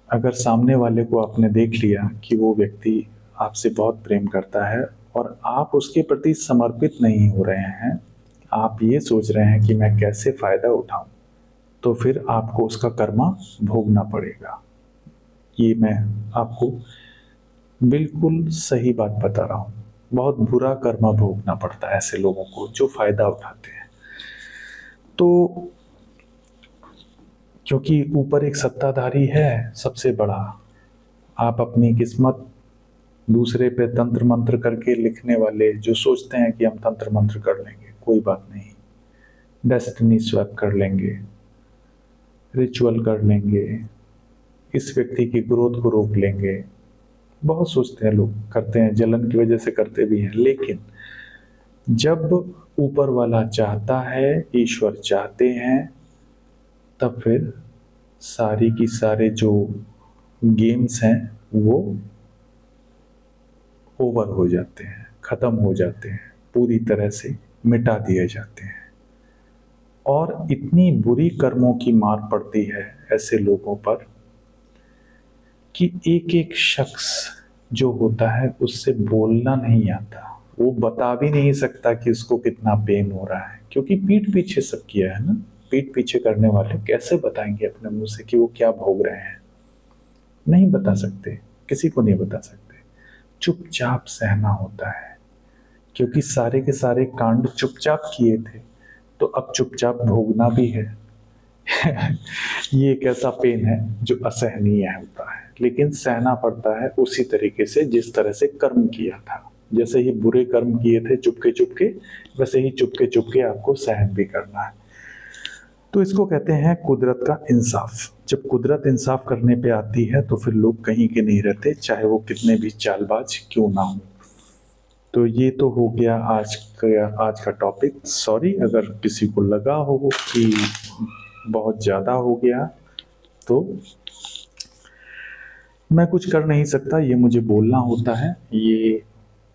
अगर सामने वाले को आपने देख लिया कि वो व्यक्ति आपसे बहुत प्रेम करता है और आप उसके प्रति समर्पित नहीं हो रहे हैं, आप ये सोच रहे हैं कि मैं कैसे फायदा उठाऊं, तो फिर आपको उसका कर्मा भोगना पड़ेगा। ये मैं आपको बिल्कुल सही बात बता रहा हूँ। बहुत बुरा कर्मा भोगना पड़ता है ऐसे लोगों को जो फायदा उठाते हैं। तो क्योंकि ऊपर एक सत्ताधारी है सबसे बड़ा, आप अपनी किस्मत दूसरे पे तंत्र मंत्र करके लिखने वाले जो सोचते हैं कि हम तंत्र मंत्र कर लेंगे, कोई बात नहीं, डेस्टिनी स्वैप कर लेंगे, रिचुअल कर लेंगे, इस व्यक्ति की ग्रोथ को रोक लेंगे, बहुत सोचते हैं लोग, करते हैं, जलन की वजह से करते भी हैं। लेकिन जब ऊपर वाला चाहता है, ईश्वर चाहते हैं, तब फिर सारी की सारे जो गेम्स हैं वो ओवर हो जाते हैं, खत्म हो जाते हैं, पूरी तरह से मिटा दिए जाते हैं। और इतनी बुरी कर्मों की मार पड़ती है ऐसे लोगों पर कि एक एक शख्स जो होता है उससे बोलना नहीं आता, वो बता भी नहीं सकता कि उसको कितना पेन हो रहा है, क्योंकि पीठ पीछे सब किया है ना। पीठ पीछे करने वाले कैसे बताएंगे अपने मुंह से कि वो क्या भोग रहे हैं? नहीं बता सकते, किसी को नहीं बता सकते। चुपचाप सहना होता है, क्योंकि सारे के सारे कांड चुपचाप किए थे, तो अब चुपचाप भोगना भी है। ये एक ऐसा पेन है जो असहनीय होता है, लेकिन सहना पड़ता है उसी तरीके से जिस तरह से कर्म किया था। जैसे ही बुरे कर्म किए थे चुपके चुपके, वैसे ही चुपके चुपके आपको सहन भी करना है। तो इसको कहते हैं कुदरत का इंसाफ। जब कुदरत इंसाफ करने पे आती है तो फिर लोग कहीं के नहीं रहते, चाहे वो कितने भी चालबाज क्यों ना हो। तो ये तो हो गया आज का टॉपिक। सॉरी अगर किसी को लगा हो कि बहुत ज़्यादा हो गया, तो मैं कुछ कर नहीं सकता, ये मुझे बोलना होता है। ये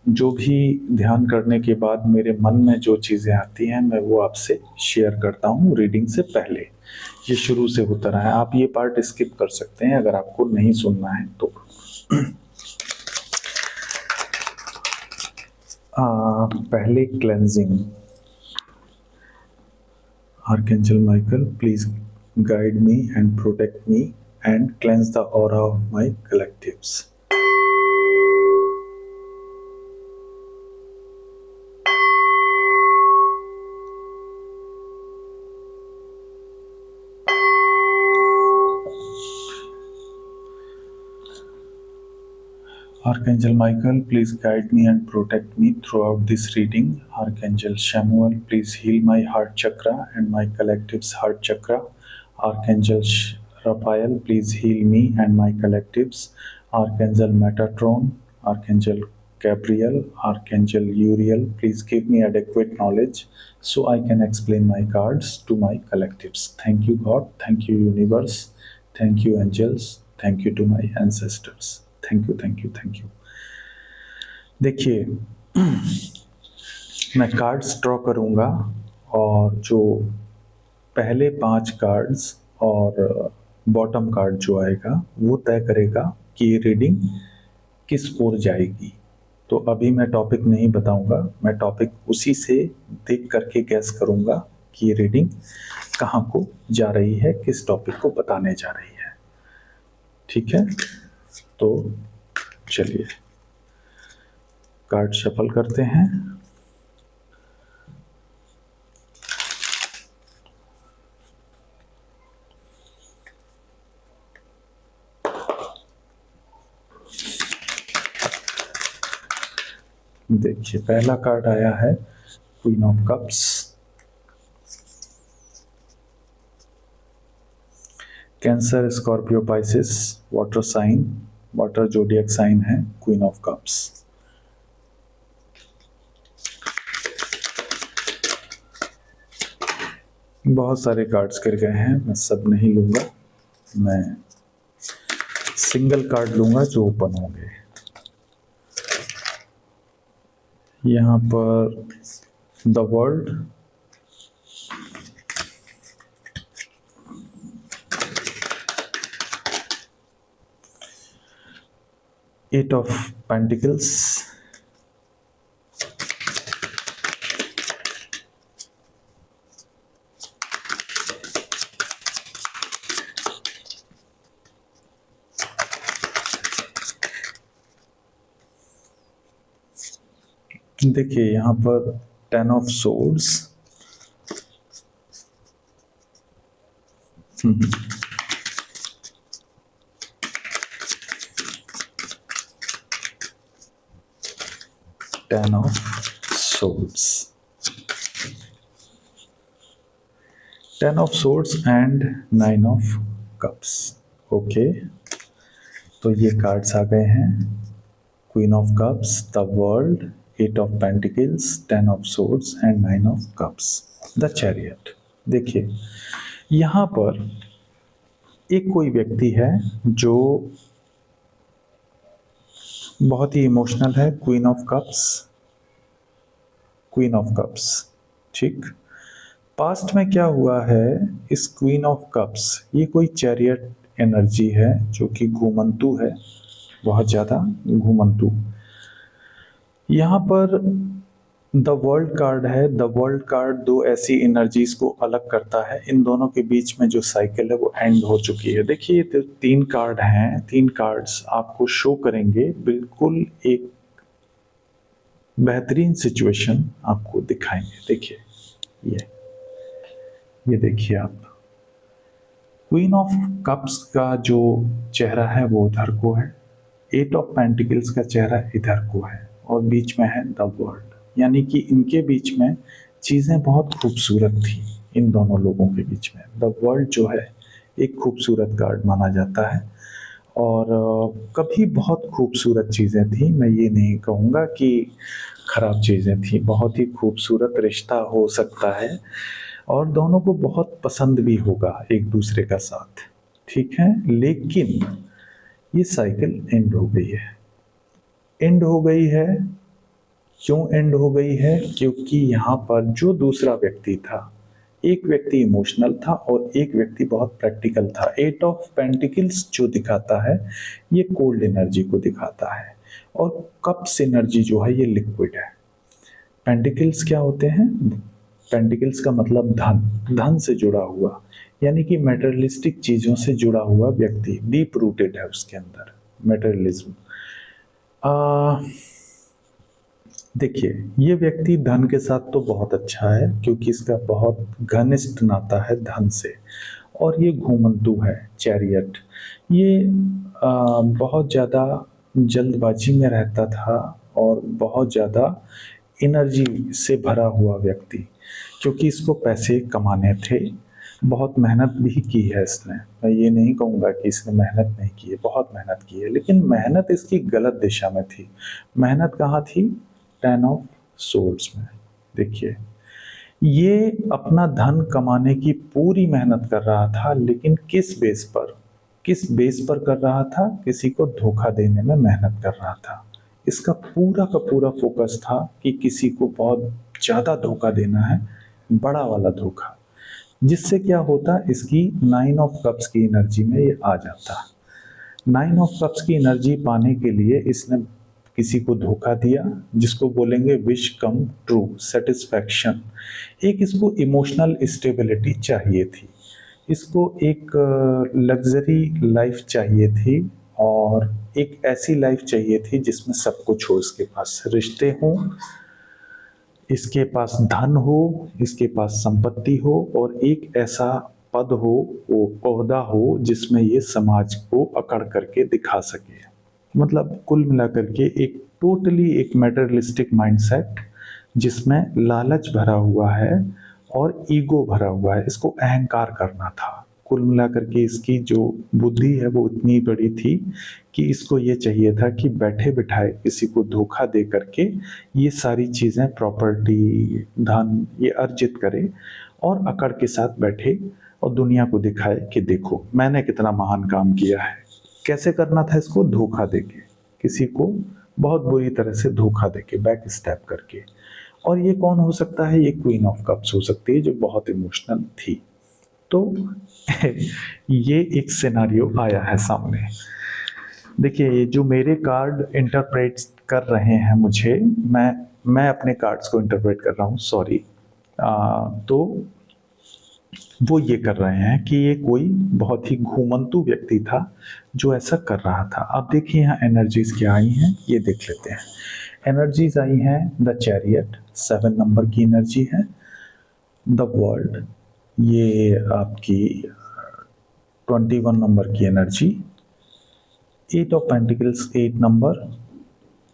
जो भी ध्यान करने के बाद मेरे मन में जो चीज़ें आती हैं मैं वो आपसे शेयर करता हूँ रीडिंग से पहले। ये शुरू से होता रहा है, आप ये पार्ट स्किप कर सकते हैं अगर आपको नहीं सुनना है तो। पहले cleansing. Archangel Michael, please guide me and protect me and cleanse the aura of my collectives. Archangel Michael, please guide me and protect me throughout this reading. Archangel Shamuel, please heal my heart chakra and my collective's heart chakra. Archangel Raphael, please heal me and my collectives. Archangel Metatron, Archangel Gabriel, Archangel Uriel, please give me adequate knowledge so I can explain my cards to my collectives. Thank you, God. Thank you, universe. Thank you, angels. Thank you to my ancestors. Thank you thank you thank you. देखिए, मैं cards draw करूँगा और जो पहले 5 cards और bottom card जो आएगा वो तय करेगा कि ये रीडिंग किस ओर जाएगी। तो अभी मैं टॉपिक नहीं बताऊंगा, मैं टॉपिक उसी से देख करके गैस करूँगा कि ये रीडिंग कहाँ को जा रही है, किस टॉपिक को बताने जा रही है। ठीक है, तो चलिए कार्ड शफल करते हैं। देखिए, पहला कार्ड आया है queen of cups. Cancer, Scorpio, Pisces, water sign, water zodiac sign है क्वीन ऑफ कप्स। बहुत सारे कार्ड्स गिर गए हैं, मैं सब नहीं लूंगा, मैं सिंगल कार्ड लूंगा जो ओपन होंगे। यहाँ पर the world, eight of pentacles, देखिए यहाँ पर 10 of swords, 10 of swords, 10 of swords and 9 of cups. Okay, तो ये कार्ड्स आ गए हैं, queen of cups, the world, 8 of pentacles, 10 of swords and 9 of cups, the chariot. देखिए यहाँ पर एक कोई व्यक्ति है जो बहुत ही इमोशनल है, queen of cups, queen of cups. ठीक, पास्ट में क्या हुआ है, इस क्वीन ऑफ कप्स, ये कोई चैरियट एनर्जी है जो कि घूमंतु है, बहुत ज़्यादा घूमंतु। यहाँ पर द वर्ल्ड कार्ड है। द वर्ल्ड कार्ड दो ऐसी एनर्जीज को अलग करता है। इन दोनों के बीच में जो साइकिल है वो एंड हो चुकी है। देखिए ये तीन कार्ड हैं, तीन कार्ड्स आपको शो करेंगे बिल्कुल एक बेहतरीन सिचुएशन आपको दिखाएंगे। देखिए ये देखिए आप, क्वीन ऑफ कप्स का जो चेहरा है वो उधर को है, एट ऑफ पेंटिकल्स का चेहरा इधर को है और बीच में है द वर्ल्ड। यानी कि इनके बीच में चीज़ें बहुत खूबसूरत थी, इन दोनों लोगों के बीच में। द वर्ल्ड जो है एक खूबसूरत कार्ड माना जाता है और कभी बहुत खूबसूरत चीज़ें थी। मैं ये नहीं कहूँगा कि खराब चीज़ें थी, बहुत ही खूबसूरत रिश्ता हो सकता है और दोनों को बहुत पसंद भी होगा एक दूसरे का साथ, ठीक है। लेकिन ये साइकिल एंड हो गई है। एंड हो गई है, क्यों एंड हो गई है? क्योंकि यहाँ पर जो दूसरा व्यक्ति था, एक व्यक्ति इमोशनल था और एक व्यक्ति बहुत प्रैक्टिकल था। एट ऑफ पेंटिकल्स जो दिखाता है ये कोल्ड एनर्जी को दिखाता है और कप्स एनर्जी जो है ये लिक्विड है। पेंटिकल्स क्या होते हैं? पेंटिकल्स का मतलब धन, धन से जुड़ा हुआ, यानी कि मेटेरियलिस्टिक चीज़ों से जुड़ा हुआ व्यक्ति, डीप रूटेड है उसके अंदर मेटेरियलिज्म। देखिए ये व्यक्ति धन के साथ तो बहुत अच्छा है क्योंकि इसका बहुत घनिष्ठ नाता है धन से, और ये घूमंतु है चैरियट। ये बहुत ज़्यादा जल्दबाजी में रहता था और बहुत ज़्यादा एनर्जी से भरा हुआ व्यक्ति, क्योंकि इसको पैसे कमाने थे। बहुत मेहनत भी की है इसने, मैं ये नहीं कहूँगा कि इसने मेहनत नहीं की है, बहुत मेहनत की है, लेकिन मेहनत इसकी गलत दिशा में थी। मेहनत कहाँ थी? 10 ऑफ सोर्ड्स में। देखिए ये अपना धन कमाने की पूरी मेहनत कर रहा था, लेकिन किस बेस पर? किस बेस पर कर रहा था? किसी को धोखा देने में मेहनत कर रहा था। इसका पूरा का पूरा फोकस था कि किसी को बहुत ज़्यादा धोखा देना है, बड़ा वाला धोखा, जिससे क्या होता, इसकी 9 ऑफ कप्स की एनर्जी में ये आ जाता। 9 ऑफ कप्स की एनर्जी पाने के लिए इसने किसी को धोखा दिया, जिसको बोलेंगे विश कम ट्रू, सेटिस्फैक्शन। एक इसको इमोशनल स्टेबिलिटी चाहिए थी, इसको एक लग्जरी लाइफ चाहिए थी और एक ऐसी लाइफ चाहिए थी जिसमें सब कुछ हो, इसके पास रिश्ते हों, इसके पास धन हो, इसके पास संपत्ति हो और एक ऐसा पद हो, वो ओहदा हो जिसमें ये समाज को अकड़ करके दिखा सके। मतलब कुल मिलाकर के एक टोटली एक मेटेरियलिस्टिक माइंडसेट जिसमें लालच भरा हुआ है और ईगो भरा हुआ है, इसको अहंकार करना था। कुल मिलाकर के इसकी जो बुद्धि है वो इतनी बड़ी थी कि इसको ये चाहिए था कि बैठे बिठाए किसी को धोखा दे करके ये सारी चीज़ें, प्रॉपर्टी, धन ये अर्जित करे और अकड़ के साथ बैठे और दुनिया को दिखाए कि देखो मैंने कितना महान काम किया है। कैसे करना था इसको? धोखा देके, किसी को बहुत बुरी तरह से धोखा देके, बैक स्टेप करके। और ये कौन हो सकता है? ये क्वीन ऑफ कप्स हो सकती है जो बहुत इमोशनल थी। तो ये एक सिनारियो आया है सामने। देखिए ये जो मेरे कार्ड इंटरप्रेट कर रहे हैं मुझे, मैं अपने कार्ड्स को इंटरप्रेट कर रहा हूँ, सॉरी। तो वो ये कर रहे हैं कि ये कोई बहुत ही घूमंतु व्यक्ति था जो ऐसा कर रहा था। अब देखिए यहाँ एनर्जीज क्या आई हैं, ये देख लेते हैं। एनर्जीज आई हैं द चैरियट, 7 नंबर की एनर्जी है। द वर्ल्ड, ये आपकी 21 नंबर की energy. 8 of pentacles 8 number,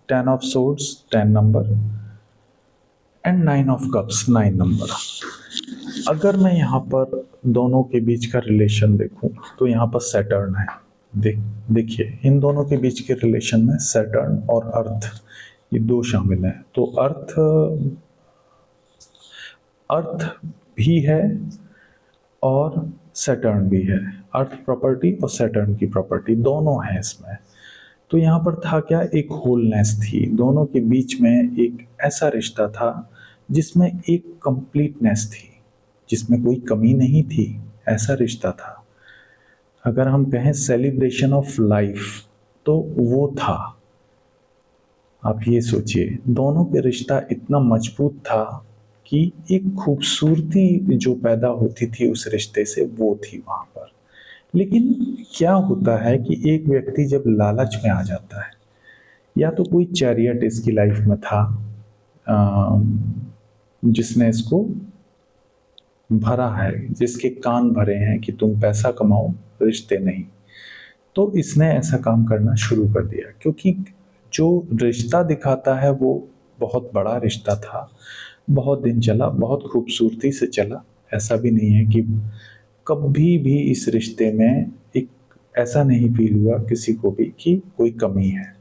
10 of swords 10 number and 9 of cups 9 number. अगर मैं यहाँ पर दोनों के बीच का रिलेशन देखूं तो यहाँ पर सैटर्न है। देखिए इन दोनों के बीच के रिलेशन में सैटर्न और अर्थ, ये दो शामिल हैं। तो अर्थ भी है और सैटर्न भी है। अर्थ प्रॉपर्टी और सैटर्न की प्रॉपर्टी दोनों हैं इसमें। तो यहाँ पर था क्या, एक होलनेस थी, दोनों के बीच में एक ऐसा रिश्ता था जिसमें एक कंप्लीटनेस थी, जिसमें कोई कमी नहीं थी, ऐसा रिश्ता था। अगर हम कहें सेलिब्रेशन ऑफ लाइफ, तो वो था। आप ये सोचिए, दोनों का रिश्ता इतना मजबूत था कि एक खूबसूरती जो पैदा होती थी उस रिश्ते से, वो थी वहाँ पर। लेकिन क्या होता है कि एक व्यक्ति जब लालच में आ जाता है, या तो कोई चैरियट इसकी लाइफ में था जिसने इसको भरा है, जिसके कान भरे हैं कि तुम पैसा कमाओ, रिश्ते नहीं, तो इसने ऐसा काम करना शुरू कर दिया। क्योंकि जो रिश्ता दिखाता है वो बहुत बड़ा रिश्ता था, बहुत दिन चला, बहुत खूबसूरती से चला। ऐसा भी नहीं है कि कभी भी इस रिश्ते में एक ऐसा नहीं फील हुआ किसी को भी कि कोई कमी है,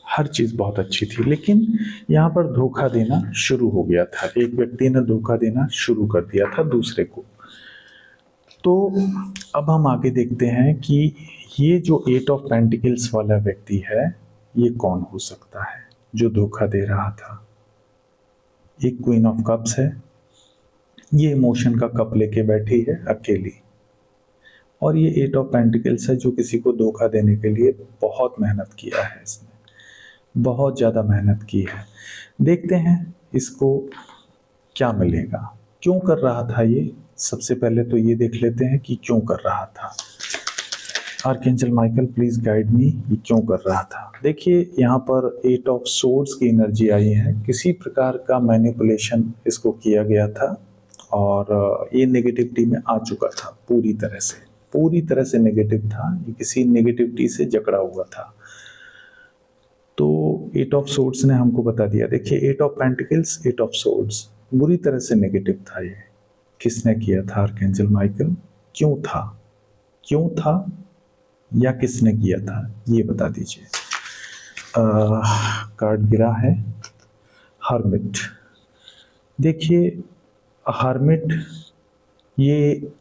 हर चीज़ बहुत अच्छी थी। लेकिन यहाँ पर धोखा देना शुरू हो गया था, एक व्यक्ति ने धोखा देना शुरू कर दिया था दूसरे को। तो अब हम आगे देखते हैं कि ये जो 8 ऑफ पेंटिकल्स वाला व्यक्ति है, ये कौन हो सकता है जो धोखा दे रहा था। एक क्वीन ऑफ कप्स है, ये इमोशन का कप लेके बैठी है अकेली, और ये 8 ऑफ पेंटिकल्स है जो किसी को धोखा देने के लिए बहुत मेहनत किया है, इसने बहुत ज़्यादा मेहनत की है। देखते हैं इसको क्या मिलेगा, क्यों कर रहा था ये। सबसे पहले तो ये देख लेते हैं कि क्यों कर रहा था। आर्कएंजल माइकल प्लीज गाइड मी, ये क्यों कर रहा था। देखिए यहाँ पर 8 ऑफ सोर्ड्स की एनर्जी आई है, किसी प्रकार का मैनिपुलेशन इसको किया गया था, और ये नेगेटिविटी में आ चुका था पूरी तरह से नेगेटिव था, ये किसी नेगेटिविटी से जकड़ा हुआ था। तो 8 ऑफ सोर्ड्स ने हमको बता दिया। देखिए 8 ऑफ पेंटिकल्स, 8 ऑफ सोर्ड्स, बुरी तरह से नेगेटिव था ये। किसने किया था आर्कएंजल माइकल, क्यों था या किसने किया था, ये बता दीजिए। कार्ड गिरा है हर्मिट। देखिए हर्मिट ये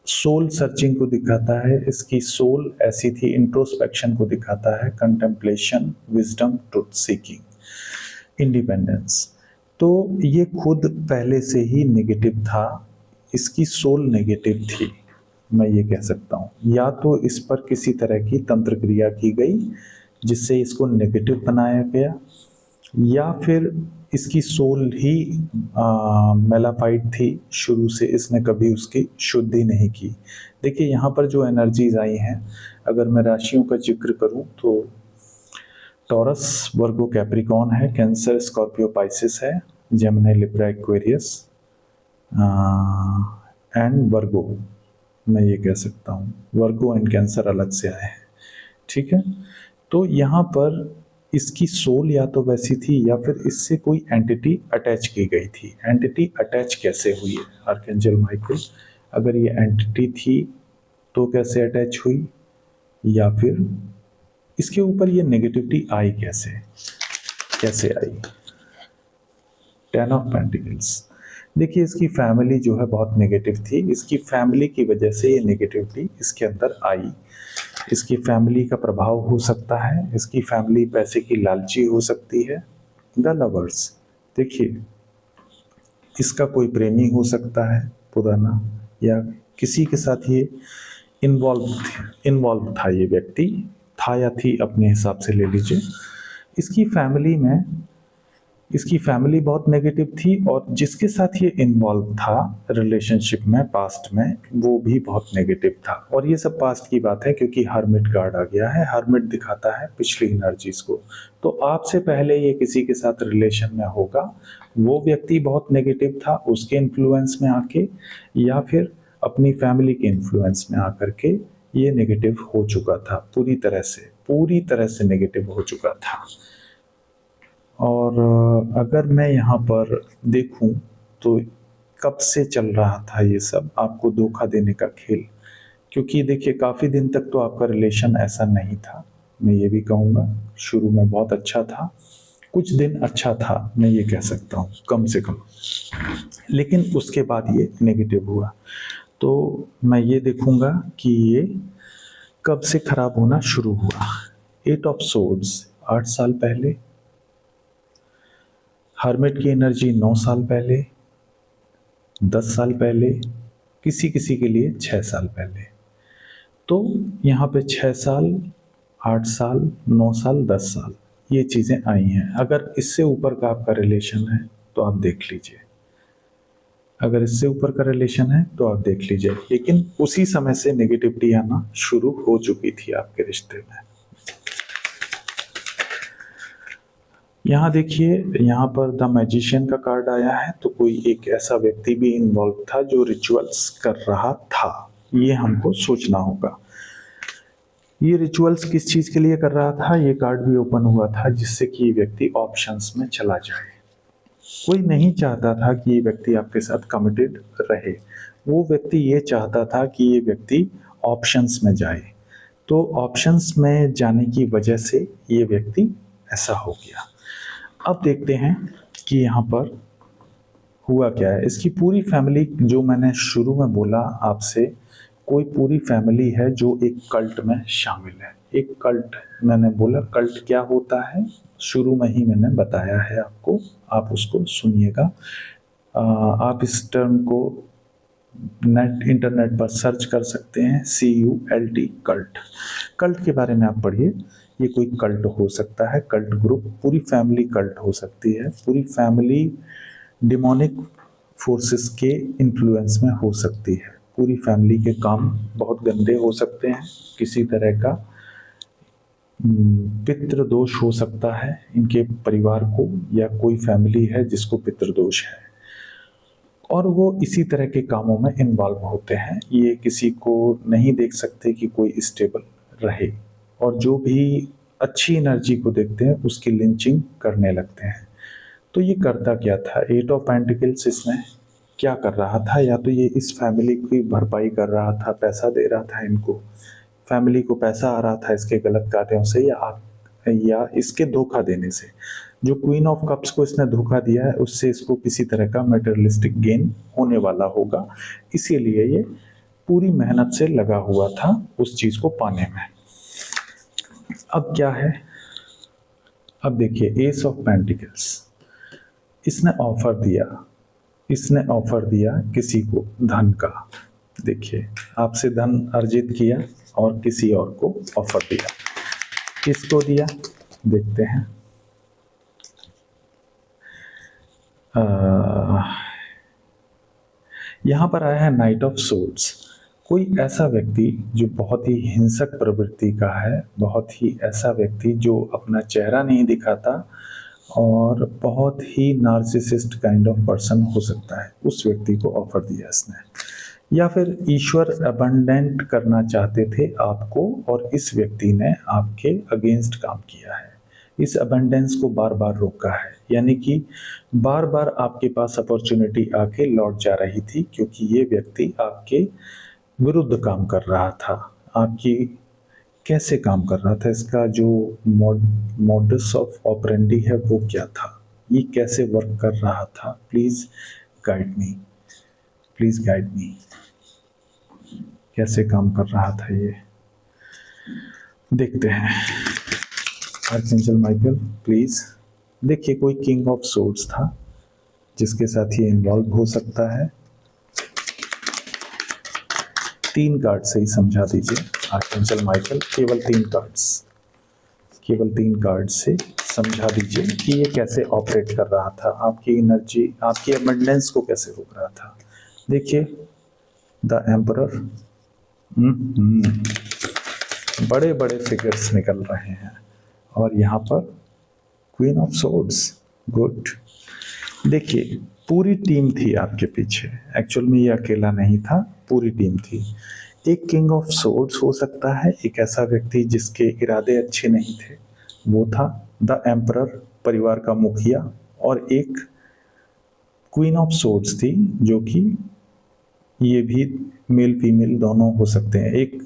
सोल सर्चिंग को दिखाता है, इसकी सोल ऐसी थी, इंट्रोस्पेक्शन को दिखाता है, contemplation, wisdom, truth seeking, independence. तो ये खुद पहले से ही नेगेटिव था, इसकी सोल नेगेटिव थी, मैं ये कह सकता हूँ। या तो इस पर किसी तरह की तंत्र क्रिया की गई जिससे इसको नेगेटिव बनाया गया, या फिर इसकी सोल ही मेलाफाइड थी शुरू से, इसने कभी उसकी शुद्धि नहीं की। देखिए यहाँ पर जो एनर्जीज आई हैं, अगर मैं राशियों का जिक्र करूँ तो टॉरस, वर्गो, कैप्रिकॉन है, कैंसर, स्कॉर्पियो, पाइसिस है, जेमिनी, लिब्रा, एक्वेरियस एंड वर्गो। मैं ये कह सकता हूँ वर्गो एंड कैंसर अलग से आए हैं, ठीक है। तो यहाँ पर इसकी सोल या तो वैसी थी या फिर इससे कोई एंटिटी अटैच की गई थी। एंटिटी अटैच कैसे हुई है आर्कएंजल माइकल, अगर ये एंटिटी थी तो कैसे अटैच हुई, या फिर इसके ऊपर ये नेगेटिविटी आई कैसे आई। 10 ऑफ पेंटिकल्स। देखिए इसकी फैमिली जो है बहुत नेगेटिव थी, इसकी फैमिली की वजह से ये नेगेटिविटी इसके अंदर आई। इसकी फैमिली का प्रभाव हो सकता है, इसकी फैमिली पैसे की लालची हो सकती है। द लवर्स, देखिए इसका कोई प्रेमी हो सकता है पुराना, या किसी के साथ ये इन्वॉल्व था, ये व्यक्ति था या थी अपने हिसाब से ले लीजिए। इसकी फैमिली बहुत नेगेटिव थी, और जिसके साथ ये इन्वॉल्व था रिलेशनशिप में पास्ट में, वो भी बहुत नेगेटिव था। और ये सब पास्ट की बात है क्योंकि हर्मिट कार्ड आ गया है। हर्मिट दिखाता है पिछली एनर्जीज को। तो आपसे पहले ये किसी के साथ रिलेशन में होगा, वो व्यक्ति बहुत नेगेटिव था, उसके इन्फ्लुएंस में आके, या फिर अपनी फैमिली के इन्फ्लुएंस में आकर के ये नेगेटिव हो चुका था, पूरी तरह से नेगेटिव हो चुका था। और अगर मैं यहाँ पर देखूं तो कब से चल रहा था ये सब आपको धोखा देने का खेल, क्योंकि देखिए काफ़ी दिन तक तो आपका रिलेशन ऐसा नहीं था, मैं ये भी कहूँगा। शुरू में बहुत अच्छा था, कुछ दिन अच्छा था, मैं ये कह सकता हूँ कम से कम, लेकिन उसके बाद ये नेगेटिव हुआ। तो मैं ये देखूँगा कि ये कब से ख़राब होना शुरू हुआ। 8 ऑफ सोर्ड्स 8 साल पहले, हर्मिट की एनर्जी 9 साल पहले, 10 साल पहले, किसी किसी के लिए 6 साल पहले। तो यहाँ पे 6 साल, 8 साल, 9 साल, 10 साल ये चीज़ें आई हैं। अगर इससे ऊपर का आपका रिलेशन है तो आप देख लीजिए, अगर इससे ऊपर का रिलेशन है तो आप देख लीजिए। लेकिन उसी समय से नेगेटिविटी आना शुरू हो चुकी थी आपके रिश्ते में। यहाँ देखिए, यहाँ पर द मैजिशियन का कार्ड आया है, तो कोई एक ऐसा व्यक्ति भी इन्वॉल्व था जो रिचुअल्स कर रहा था, ये हमको सोचना होगा। ये रिचुअल्स किस चीज़ के लिए कर रहा था, ये कार्ड भी ओपन हुआ था जिससे कि ये व्यक्ति ऑप्शंस में चला जाए। कोई नहीं चाहता था कि ये व्यक्ति आपके साथ कमिटेड रहे, वो व्यक्ति ये चाहता था कि ये व्यक्ति ऑप्शंस में जाए। तो ऑप्शंस में जाने की वजह से ये व्यक्ति ऐसा हो गया। अब देखते हैं कि यहाँ पर हुआ क्या है। इसकी पूरी फैमिली, जो मैंने शुरू में बोला आपसे, कोई पूरी फैमिली है जो एक कल्ट में शामिल है। एक कल्ट, मैंने बोला कल्ट क्या होता है, शुरू में ही मैंने बताया है आपको, आप उसको सुनिएगा। आप इस टर्म को इंटरनेट पर सर्च कर सकते हैं, CULT, कल्ट। कल्ट के बारे में आप पढ़िए। ये कोई कल्ट हो सकता है, कल्ट ग्रुप, पूरी फैमिली कल्ट हो सकती है, पूरी फैमिली डिमोनिक फोर्सेस के इन्फ्लुएंस में हो सकती है, पूरी फैमिली के काम बहुत गंदे हो सकते हैं, किसी तरह का पितृ दोष हो सकता है इनके परिवार को, या कोई फैमिली है जिसको पितृ दोष है और वो इसी तरह के कामों में इन्वॉल्व होते हैं। ये किसी को नहीं देख सकते कि कोई स्टेबल रहे, और जो भी अच्छी एनर्जी को देखते हैं उसकी लिंचिंग करने लगते हैं। तो ये करता क्या था, 8 ऑफ पेंटिकल्स इसमें क्या कर रहा था, या तो ये इस फैमिली की भरपाई कर रहा था, पैसा दे रहा था इनको, फैमिली को पैसा आ रहा था इसके गलत कार्यों से, या इसके धोखा देने से। जो क्वीन ऑफ कप्स को इसने धोखा दिया है उससे इसको किसी तरह का मटेरियलिस्टिक गेन होने वाला होगा, इसीलिए ये पूरी मेहनत से लगा हुआ था उस चीज को पाने में। अब क्या है, अब देखिए एस ऑफ पेंटिकल्स, इसने ऑफर दिया किसी को धन का। देखिए, आपसे धन अर्जित किया और किसी और को ऑफर दिया। किसको दिया, देखते हैं। यहाँ पर आया है नाइट ऑफ सोर्ड्स। कोई ऐसा व्यक्ति जो बहुत ही हिंसक प्रवृत्ति का है, बहुत ही ऐसा व्यक्ति जो अपना चेहरा नहीं दिखाता और बहुत ही नार्सिसिस्ट काइंड ऑफ पर्सन हो सकता है, उस व्यक्ति को ऑफर दिया इसने। या फिर ईश्वर अबंडेंट करना चाहते थे आपको और इस व्यक्ति ने आपके अगेंस्ट काम किया है, इस अबंडेंस को बार बार रोका है, यानी कि बार बार आपके पास अपॉर्चुनिटी आके लौट जा रही थी, क्योंकि ये व्यक्ति आपके विरुद्ध काम कर रहा था। आपकी कैसे काम कर रहा था, इसका जो मोडस ऑफ ऑपरेंडी है वो क्या था, ये कैसे वर्क कर रहा था, please guide me, please guide मी, कैसे काम कर रहा था ये देखते हैं। Archangel Michael please. देखिए, कोई किंग ऑफ सोर्ड्स था जिसके साथ ये इन्वॉल्व हो सकता है। 3 कार्ड से ही समझा दीजिए आर्कएंजल माइकल, केवल 3 कार्ड से समझा दीजिए कि ये कैसे ऑपरेट कर रहा था, आपकी एनर्जी, आपकी अबंडेंस को कैसे रोक रहा था। देखिए, द एम्परर, बड़े बड़े फिगर्स निकल रहे हैं, और यहाँ पर क्वीन ऑफ सोर्ड्स, गुड। देखिए, पूरी टीम थी आपके पीछे, एक्चुअल में ये अकेला नहीं था, पूरी टीम थी। एक किंग ऑफ सोर्ड्स हो सकता है, एक ऐसा व्यक्ति जिसके इरादे अच्छे नहीं थे, वो था द एम्परर, परिवार का मुखिया, और एक क्वीन ऑफ सोर्ड्स थी जो कि ये भी मेल फीमेल दोनों हो सकते हैं। एक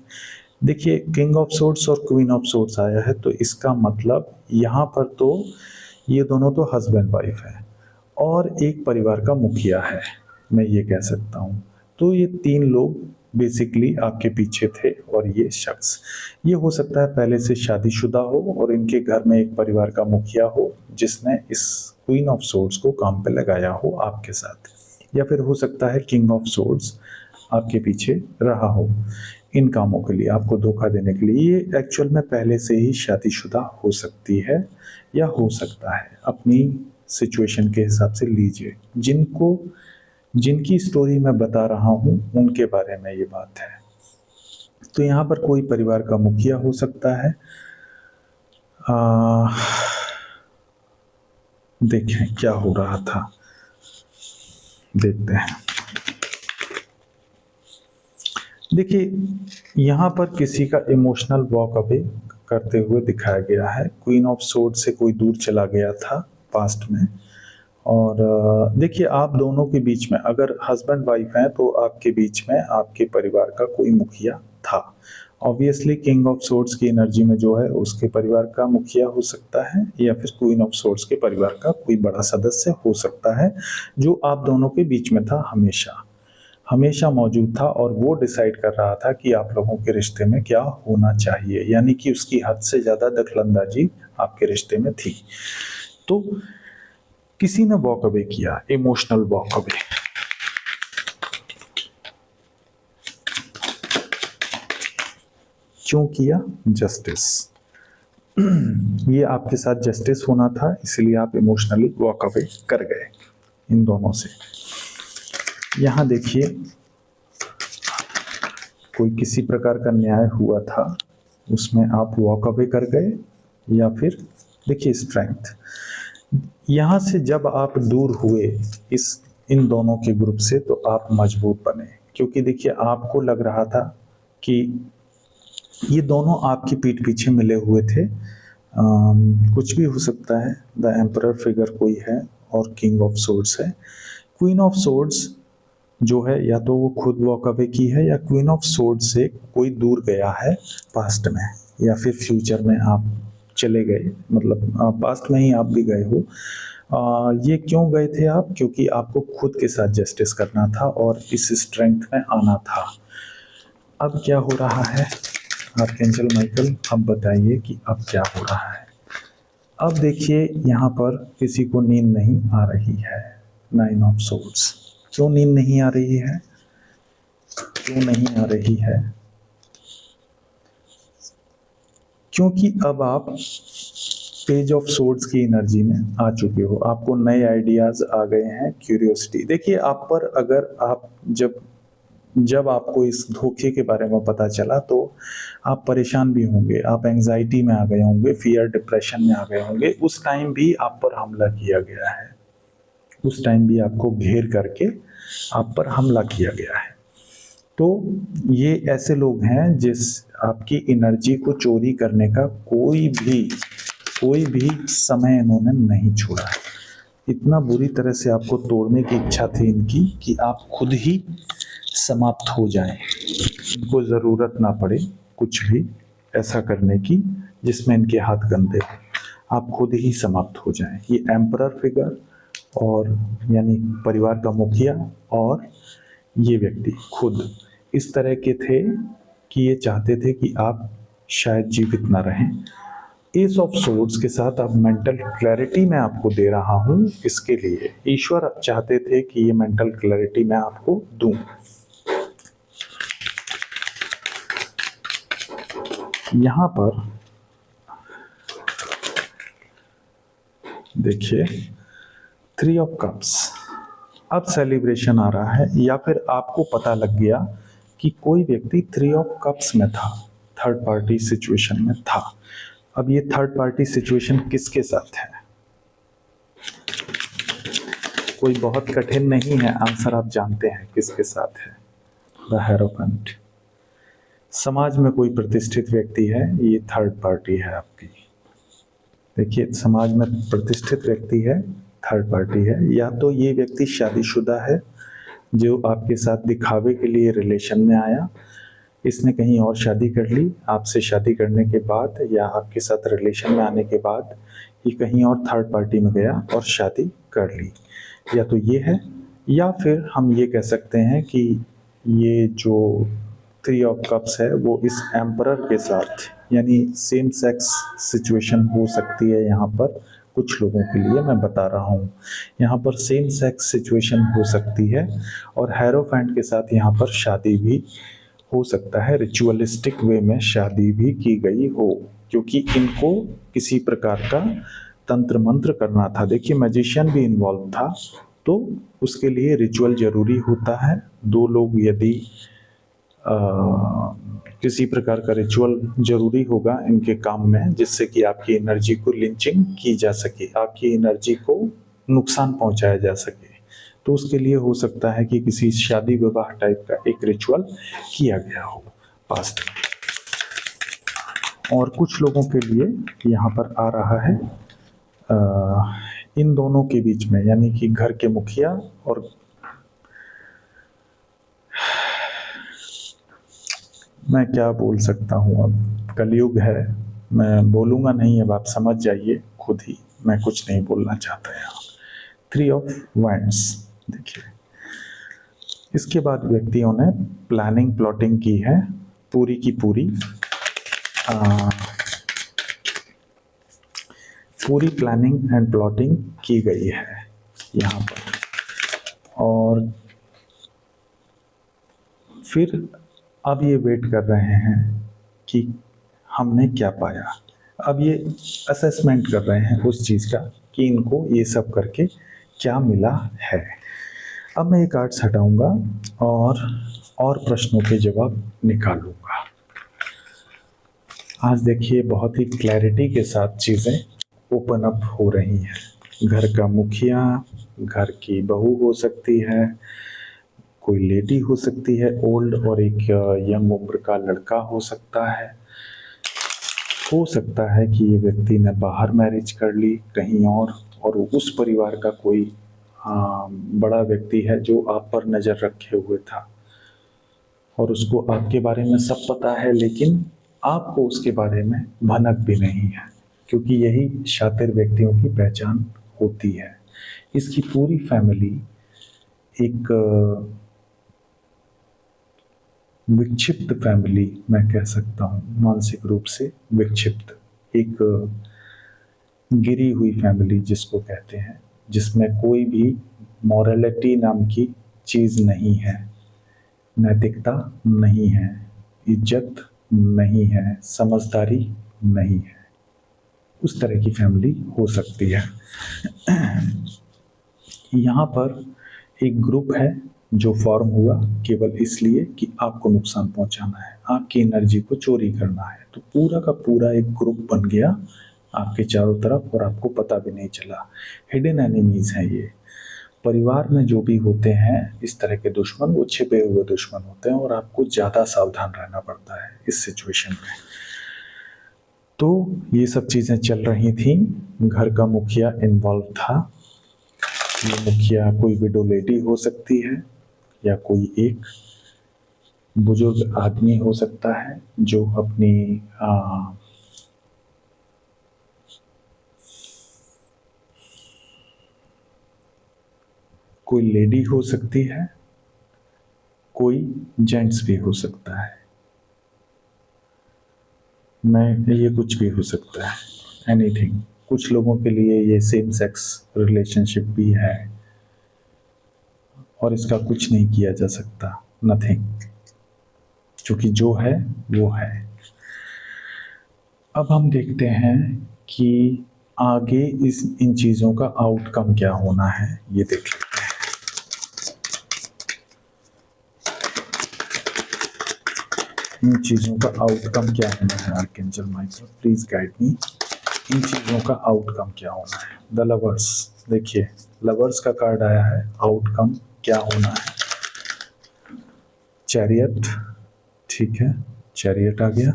देखिए, किंग ऑफ सोर्ड्स और क्वीन ऑफ सोर्ड्स आया है, तो इसका मतलब यहाँ पर तो ये दोनों तो हस्बैंड वाइफ है और एक परिवार का मुखिया है, मैं ये कह सकता हूँ। तो ये 3 लोग बेसिकली आपके पीछे थे, और ये शख्स, ये हो सकता है पहले से शादीशुदा हो और इनके घर में एक परिवार का मुखिया हो जिसने इस क्वीन ऑफ सोर्ड्स को काम पे लगाया हो आपके साथ, या फिर हो सकता है किंग ऑफ सोर्ड्स आपके पीछे रहा हो इन कामों के लिए, आपको धोखा देने के लिए। ये एक्चुअल में पहले से ही शादीशुदा हो सकती है या हो सकता है, अपनी सिचुएशन के हिसाब से लीजिए। जिनकी स्टोरी मैं बता रहा हूँ उनके बारे में ये बात है। तो यहाँ पर कोई परिवार का मुखिया हो सकता है। देखें क्या हो रहा था, देखते हैं। देखिए यहाँ पर किसी का इमोशनल वॉक अवे करते हुए दिखाया गया है। क्वीन ऑफ सोर्ड से कोई दूर चला गया था पास्ट में। और देखिए आप दोनों के बीच में, अगर हस्बैंड वाइफ हैं तो आपके बीच में आपके परिवार का कोई मुखिया था। ऑब्वियसली किंग ऑफ सोर्ड्स की एनर्जी में जो है उसके परिवार का मुखिया हो सकता है, या फिर क्वीन ऑफ सोर्ड्स के परिवार का कोई बड़ा सदस्य हो सकता है जो आप दोनों के बीच में था, हमेशा मौजूद था। और वो डिसाइड कर रहा था कि आप लोगों के रिश्ते में क्या होना चाहिए, यानी कि उसकी हद से ज़्यादा दखलंदाजी आपके रिश्ते में थी। तो किसी ने वॉक अवे किया, इमोशनल वॉक अवे। क्यों किया? जस्टिस। ये आपके साथ जस्टिस होना था, इसलिए आप इमोशनली वॉक अवे कर गए इन दोनों से। यहाँ देखिए कोई किसी प्रकार का न्याय हुआ था, उसमें आप वॉक अवे कर गए, या फिर देखिए स्ट्रेंथ। यहाँ से जब आप दूर हुए इन दोनों के ग्रुप से तो आप मजबूत बने, क्योंकि देखिए आपको लग रहा था कि ये दोनों आपकी पीठ पीछे मिले हुए थे। कुछ भी हो सकता है। द एम्परर फिगर कोई है और किंग ऑफ सोर्ड्स है। क्वीन ऑफ सोर्ड्स जो है या तो वो खुद वॉक अवे की है, या क्वीन ऑफ सोर्ड्स से कोई दूर गया है पास्ट में, या फिर फ्यूचर में आप चले गए, मतलब पास्ट में ही आप भी गए हो। ये क्यों गए थे आप? क्योंकि आपको खुद के साथ जस्टिस करना था और इस स्ट्रेंथ में आना था। अब क्या हो रहा है आर्कएंजल माइकल, अब बताइए कि अब क्या हो रहा है। अब देखिए यहाँ पर किसी को नींद नहीं आ रही है। 9 ऑफ सोर्ड्स। क्यों नींद नहीं आ रही है? क्यों नहीं आ रही है? क्योंकि अब आप पेज ऑफ सोर्ड्स की एनर्जी में आ चुके हो, आपको नए आइडियाज आ गए हैं, क्यूरियोसिटी। देखिए आप पर, अगर आप जब आपको इस धोखे के बारे में पता चला तो आप परेशान भी होंगे, आप एंजाइटी में आ गए होंगे, फियर डिप्रेशन में आ गए होंगे। उस टाइम भी आप पर हमला किया गया है, उस टाइम भी आपको घेर करके आप पर हमला किया गया है। तो ये ऐसे लोग हैं जिस आपकी एनर्जी को चोरी करने का कोई भी समय इन्होंने नहीं छोड़ा है। इतना बुरी तरह से आपको तोड़ने की इच्छा थी इनकी कि आप खुद ही समाप्त हो जाएं, इनको ज़रूरत ना पड़े कुछ भी ऐसा करने की जिसमें इनके हाथ गंदे हो, आप खुद ही समाप्त हो जाएं। ये एम्परर फिगर और यानी परिवार का मुखिया और ये व्यक्ति खुद इस तरह के थे कि ये चाहते थे कि आप शायद जीवित ना रहें। एस ऑफ सोर्ड्स के साथ अब मेंटल क्लैरिटी मैं आपको दे रहा हूँ, इसके लिए ईश्वर चाहते थे कि ये मेंटल क्लैरिटी मैं आपको दूं। यहाँ पर देखिए 3 ऑफ कप्स। अब सेलिब्रेशन आ रहा है, या फिर आपको पता लग गया कि कोई व्यक्ति 3 ऑफ कप्स में था, थर्ड पार्टी सिचुएशन में था। अब ये थर्ड पार्टी सिचुएशन किसके साथ है? कोई बहुत कठिन नहीं है, आंसर आप जानते हैं किसके साथ है। The hierophant. समाज में कोई प्रतिष्ठित व्यक्ति है, ये थर्ड पार्टी है आपकी। देखिए समाज में प्रतिष्ठित व्यक्ति है, थर्ड पार्टी है। या तो ये व्यक्ति शादीशुदा है जो आपके साथ दिखावे के लिए रिलेशन में आया, इसने कहीं और शादी कर ली, आपसे शादी करने के बाद या आपके साथ रिलेशन में आने के बाद ये कहीं और थर्ड पार्टी में गया और शादी कर ली। या तो ये है, या फिर हम ये कह सकते हैं कि ये जो 3 ऑफ कप्स है वो इस एम्परर के साथ, यानी सेम सेक्स सिचुएशन हो सकती है यहाँ पर कुछ लोगों के लिए मैं बता रहा हूँ। यहाँ पर सेम सेक्स सिचुएशन हो सकती है और हेरोफेंट के साथ यहाँ पर शादी भी हो सकता है, रिचुअलिस्टिक वे में शादी भी की गई हो, क्योंकि इनको किसी प्रकार का तंत्र मंत्र करना था। देखिए मैजिशियन भी इन्वॉल्व था, तो उसके लिए रिचुअल जरूरी होता है। दो लोग यदि किसी प्रकार का रिचुअल जरूरी होगा इनके काम में, जिससे कि आपकी एनर्जी को लिंचिंग की जा सके, आपकी एनर्जी को नुकसान पहुंचाया जा सके। तो उसके लिए हो सकता है कि किसी शादी विवाह टाइप का एक रिचुअल किया गया हो पास्ट में। और कुछ लोगों के लिए यहाँ पर आ रहा है इन दोनों के बीच में, यानी कि घर के मुखिया और मैं क्या बोल सकता हूँ, अब कलयुग है, मैं बोलूँगा नहीं, अब आप समझ जाइए खुद ही, मैं कुछ नहीं बोलना चाहता यहाँ। 3 ऑफ वैंड्स देखिए, इसके बाद व्यक्तियों ने प्लानिंग प्लॉटिंग की है पूरी की पूरी, पूरी प्लानिंग एंड प्लॉटिंग की गई है यहाँ पर। और फिर अब ये वेट कर रहे हैं कि हमने क्या पाया। अब ये असेसमेंट कर रहे हैं उस चीज़ का कि इनको ये सब करके क्या मिला है। अब मैं ये कार्ड्स हटाऊंगा और प्रश्नों के जवाब निकालूंगा। आज देखिए बहुत ही क्लैरिटी के साथ चीज़ें ओपन अप हो रही हैं। घर का मुखिया, घर की बहू हो सकती है, कोई लेडी हो सकती है ओल्ड, और एक यंग उम्र का लड़का हो सकता है। हो सकता है कि ये व्यक्ति ने बाहर मैरिज कर ली कहीं और उस परिवार का कोई बड़ा व्यक्ति है जो आप पर नज़र रखे हुए था और उसको आपके बारे में सब पता है, लेकिन आपको उसके बारे में भनक भी नहीं है, क्योंकि यही शातिर व्यक्तियों की पहचान होती है। इसकी पूरी फैमिली एक विक्षिप्त फैमिली मैं कह सकता हूँ, मानसिक रूप से विक्षिप्त, एक गिरी हुई फैमिली जिसको कहते हैं, जिसमें कोई भी मॉरलिटी नाम की चीज़ नहीं है, नैतिकता नहीं है, इज्जत नहीं है, समझदारी नहीं है। उस तरह की फैमिली हो सकती है। यहाँ पर एक ग्रुप है जो फॉर्म हुआ केवल इसलिए कि आपको नुकसान पहुंचाना है, आपकी एनर्जी को चोरी करना है। तो पूरा का पूरा एक ग्रुप बन गया आपके चारों तरफ और आपको पता भी नहीं चला। हिडन एनिमीज हैं ये। परिवार में जो भी होते हैं इस तरह के दुश्मन, वो छिपे हुए दुश्मन होते हैं और आपको ज़्यादा सावधान रहना पड़ता है इस सिचुएशन में। तो ये सब चीज़ें चल रही थी। घर का मुखिया इन्वॉल्व था। ये मुखिया कोई विडो लेडी हो सकती है या कोई एक बुजुर्ग आदमी हो सकता है जो अपनी कोई लेडी हो सकती है, कोई जेंट्स भी हो सकता है, मैं ये कुछ भी हो सकता है, एनीथिंग। कुछ लोगों के लिए ये सेम सेक्स रिलेशनशिप भी है और इसका कुछ नहीं किया जा सकता, नथिंग, क्योंकि जो है वो है। अब हम देखते हैं कि आगे इन चीज़ों का आउटकम क्या होना है, ये देख लेते हैं। इन चीज़ों का आउटकम क्या होना है, archangel Michael please guide me. इन चीज़ों का आउटकम क्या होना है। द लवर्स, देखिए लवर्स का कार्ड आया है, आउटकम क्या होना है। चैरियट, ठीक है, चैरियट आ गया।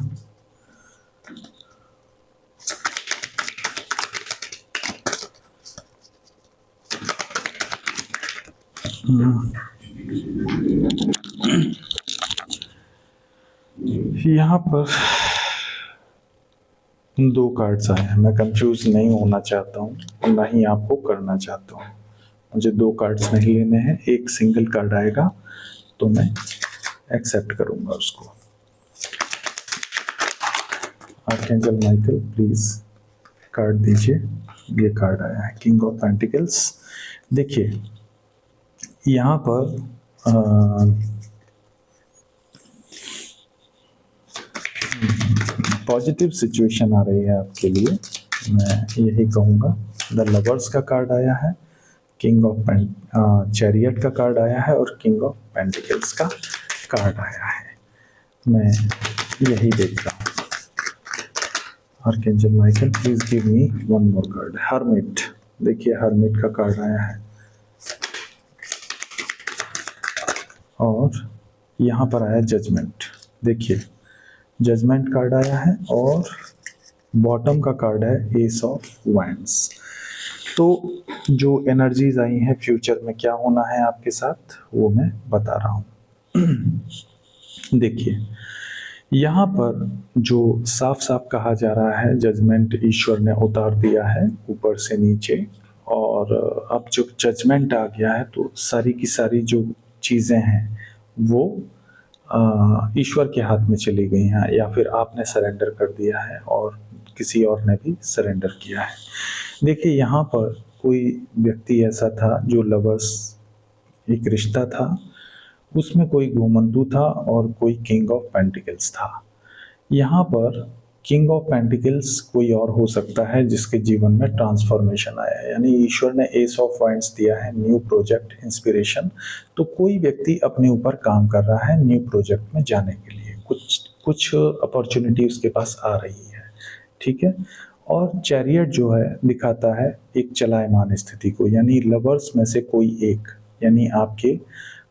यहाँ पर 2 कार्ड्स आए हैं। मैं कंफ्यूज नहीं होना चाहता हूँ, ना ही आपको करना चाहता हूँ। मुझे 2 कार्ड्स नहीं लेने हैं, एक सिंगल कार्ड आएगा तो मैं एक्सेप्ट करूँगा उसको। आर्कएंजल माइकल प्लीज कार्ड दीजिए। ये कार्ड आया है किंग ऑफ पेंटिकल्स। देखिए यहाँ पर पॉजिटिव सिचुएशन आ रही है आपके लिए, मैं यही कहूँगा। द लवर्स का कार्ड आया है, किंग ऑफ चैरियट का कार्ड आया है और किंग ऑफ पेंटिकल्स का कार्ड आया है। मैं यही देख रहा हूँ। Archangel Michael please give me one more card. Hermit, देखिए हर्मिट का कार्ड आया है और यहाँ पर आया जजमेंट। देखिए जजमेंट कार्ड आया है और बॉटम का कार्ड है एस ऑफ वांड्स। तो जो एनर्जीज आई हैं फ्यूचर में क्या होना है आपके साथ वो मैं बता रहा हूँ। देखिए यहाँ पर जो साफ साफ कहा जा रहा है, जजमेंट ईश्वर ने उतार दिया है ऊपर से नीचे, और अब जो जजमेंट आ गया है तो सारी की सारी जो चीज़ें हैं वो ईश्वर के हाथ में चली गई हैं, या फिर आपने सरेंडर कर दिया है और किसी और ने भी सरेंडर किया है। देखिए यहाँ पर कोई व्यक्ति ऐसा था जो लवर्स एक रिश्ता था, उसमें कोई घुमंतू था और कोई किंग ऑफ पेंटिकल्स था। यहाँ पर किंग ऑफ पेंटिकल्स कोई और हो सकता है जिसके जीवन में ट्रांसफॉर्मेशन आया है, यानी ईश्वर ने एस ऑफ वाइंड्स दिया है, न्यू प्रोजेक्ट, इंस्पिरेशन। तो कोई व्यक्ति अपने ऊपर काम कर रहा है न्यू प्रोजेक्ट में जाने के लिए, कुछ अपॉर्चुनिटी उसके पास आ रही है, ठीक है। और चैरियट जो है दिखाता है एक चलायमान स्थिति को, यानी लवर्स में से कोई एक, यानी आपके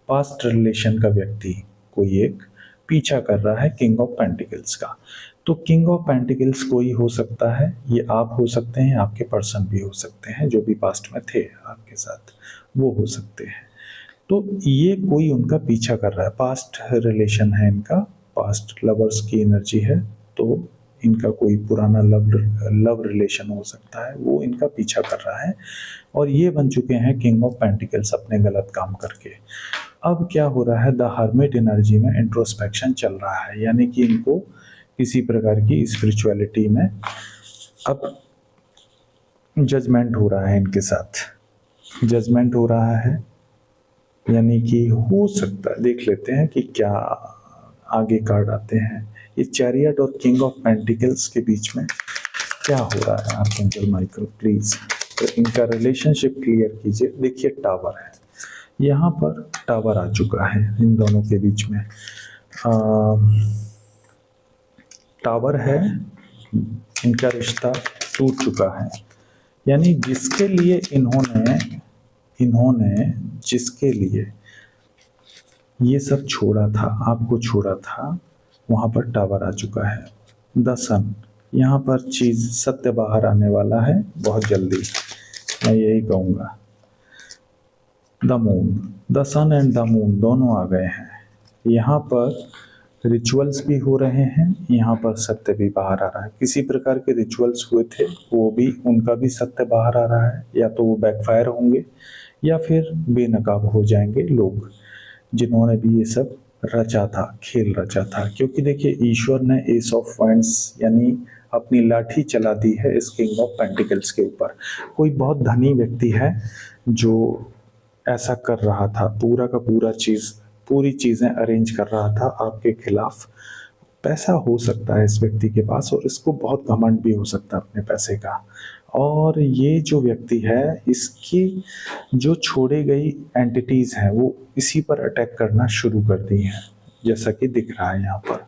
पास्ट रिलेशन का व्यक्ति कोई एक पीछा कर रहा है किंग ऑफ पेंटिकल्स का। तो किंग ऑफ पेंटिकल्स कोई हो सकता है, ये आप हो सकते हैं, आपके पर्सन भी हो सकते हैं, जो भी पास्ट में थे आपके साथ वो हो सकते हैं। तो ये कोई उनका पीछा कर रहा है, पास्ट रिलेशन है इनका, पास्ट लवर्स की एनर्जी है, तो इनका कोई पुराना लव रिलेशन हो सकता है, वो इनका पीछा कर रहा है और ये बन चुके हैं किंग ऑफ पेंटिकल्स अपने गलत काम करके। अब क्या हो रहा है, द हर्मिट एनर्जी में इंट्रोस्पेक्शन चल रहा है, यानी कि इनको किसी प्रकार की स्पिरिचुअलिटी में अब जजमेंट हो रहा है, इनके साथ जजमेंट हो रहा है, यानी कि हो सकता है, देख लेते हैं कि क्या आगे कार्ड आते हैं। ये चैरियट और किंग ऑफ पेंटिकल्स के बीच में क्या हो रहा है, आर्कएंजल माइकल प्लीज तो इनका रिलेशनशिप क्लियर कीजिए। देखिए टावर है, यहाँ पर टावर आ चुका है इन दोनों के बीच में, टावर है, इनका रिश्ता टूट चुका है, यानी जिसके लिए इन्होंने जिसके लिए ये सब छोड़ा था, आपको छोड़ा था, वहाँ पर टावर आ चुका है। द सन, यहाँ पर चीज़ सत्य बाहर आने वाला है बहुत जल्दी, मैं यही कहूँगा। The moon, the sun and the moon दोनों आ गए हैं, यहाँ पर रिचुअल्स भी हो रहे हैं, यहाँ पर सत्य भी बाहर आ रहा है। किसी प्रकार के रिचुअल्स हुए थे वो भी, उनका भी सत्य बाहर आ रहा है, या तो वो बैकफायर होंगे या फिर बेनकाब हो जाएंगे लोग जिन्होंने भी ये सब रचा था, खेल रचा था। क्योंकि देखिए ईश्वर ने एस ऑफ वाइंड्स यानी अपनी लाठी चला दी है इस किंग ऑफ पेंटिकल्स के ऊपर। कोई बहुत धनी व्यक्ति है जो ऐसा कर रहा था, पूरा का पूरा पूरी चीज़ें अरेंज कर रहा था आपके खिलाफ। पैसा हो सकता है इस व्यक्ति के पास और इसको बहुत घमंड भी हो सकता है अपने पैसे का। और ये जो व्यक्ति है, इसकी जो छोड़ी गई एंटिटीज़ हैं वो इसी पर अटैक करना शुरू कर दी हैं, जैसा कि दिख रहा है यहाँ पर।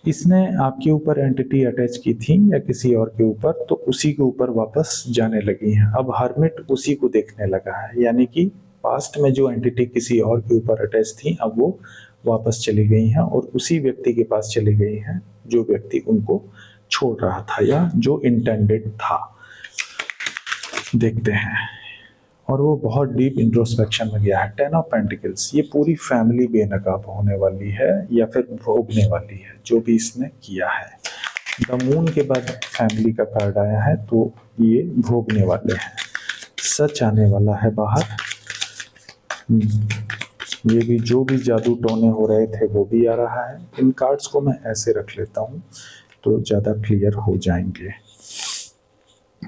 इसने आपके ऊपर एंटिटी अटैच की थी या किसी और के ऊपर, तो उसी के ऊपर वापस जाने लगी हैं। अब हर्मिट उसी को देखने लगा है, यानी कि पास्ट में जो एंटिटी किसी और के ऊपर अटैच थी अब वो वापस चली गई हैं और उसी व्यक्ति के पास चली गई हैं जो व्यक्ति उनको छोड़ रहा था या जो इंटेंडेड था। देखते हैं, और वो बहुत डीप इंट्रोस्पेक्शन में गया है। 10 ऑफ पेंटिकल्स, ये पूरी फैमिली बेनकाब होने वाली है या फिर भोगने वाली है जो भी इसने किया है। द मून के बाद फैमिली का कार्ड आया है, तो ये भोगने वाले हैं, सच आने वाला है बाहर। ये भी जो भी जादू टोने हो रहे थे वो भी आ रहा है। इन कार्ड्स को मैं ऐसे रख लेता हूँ तो ज़्यादा क्लियर हो जाएंगे।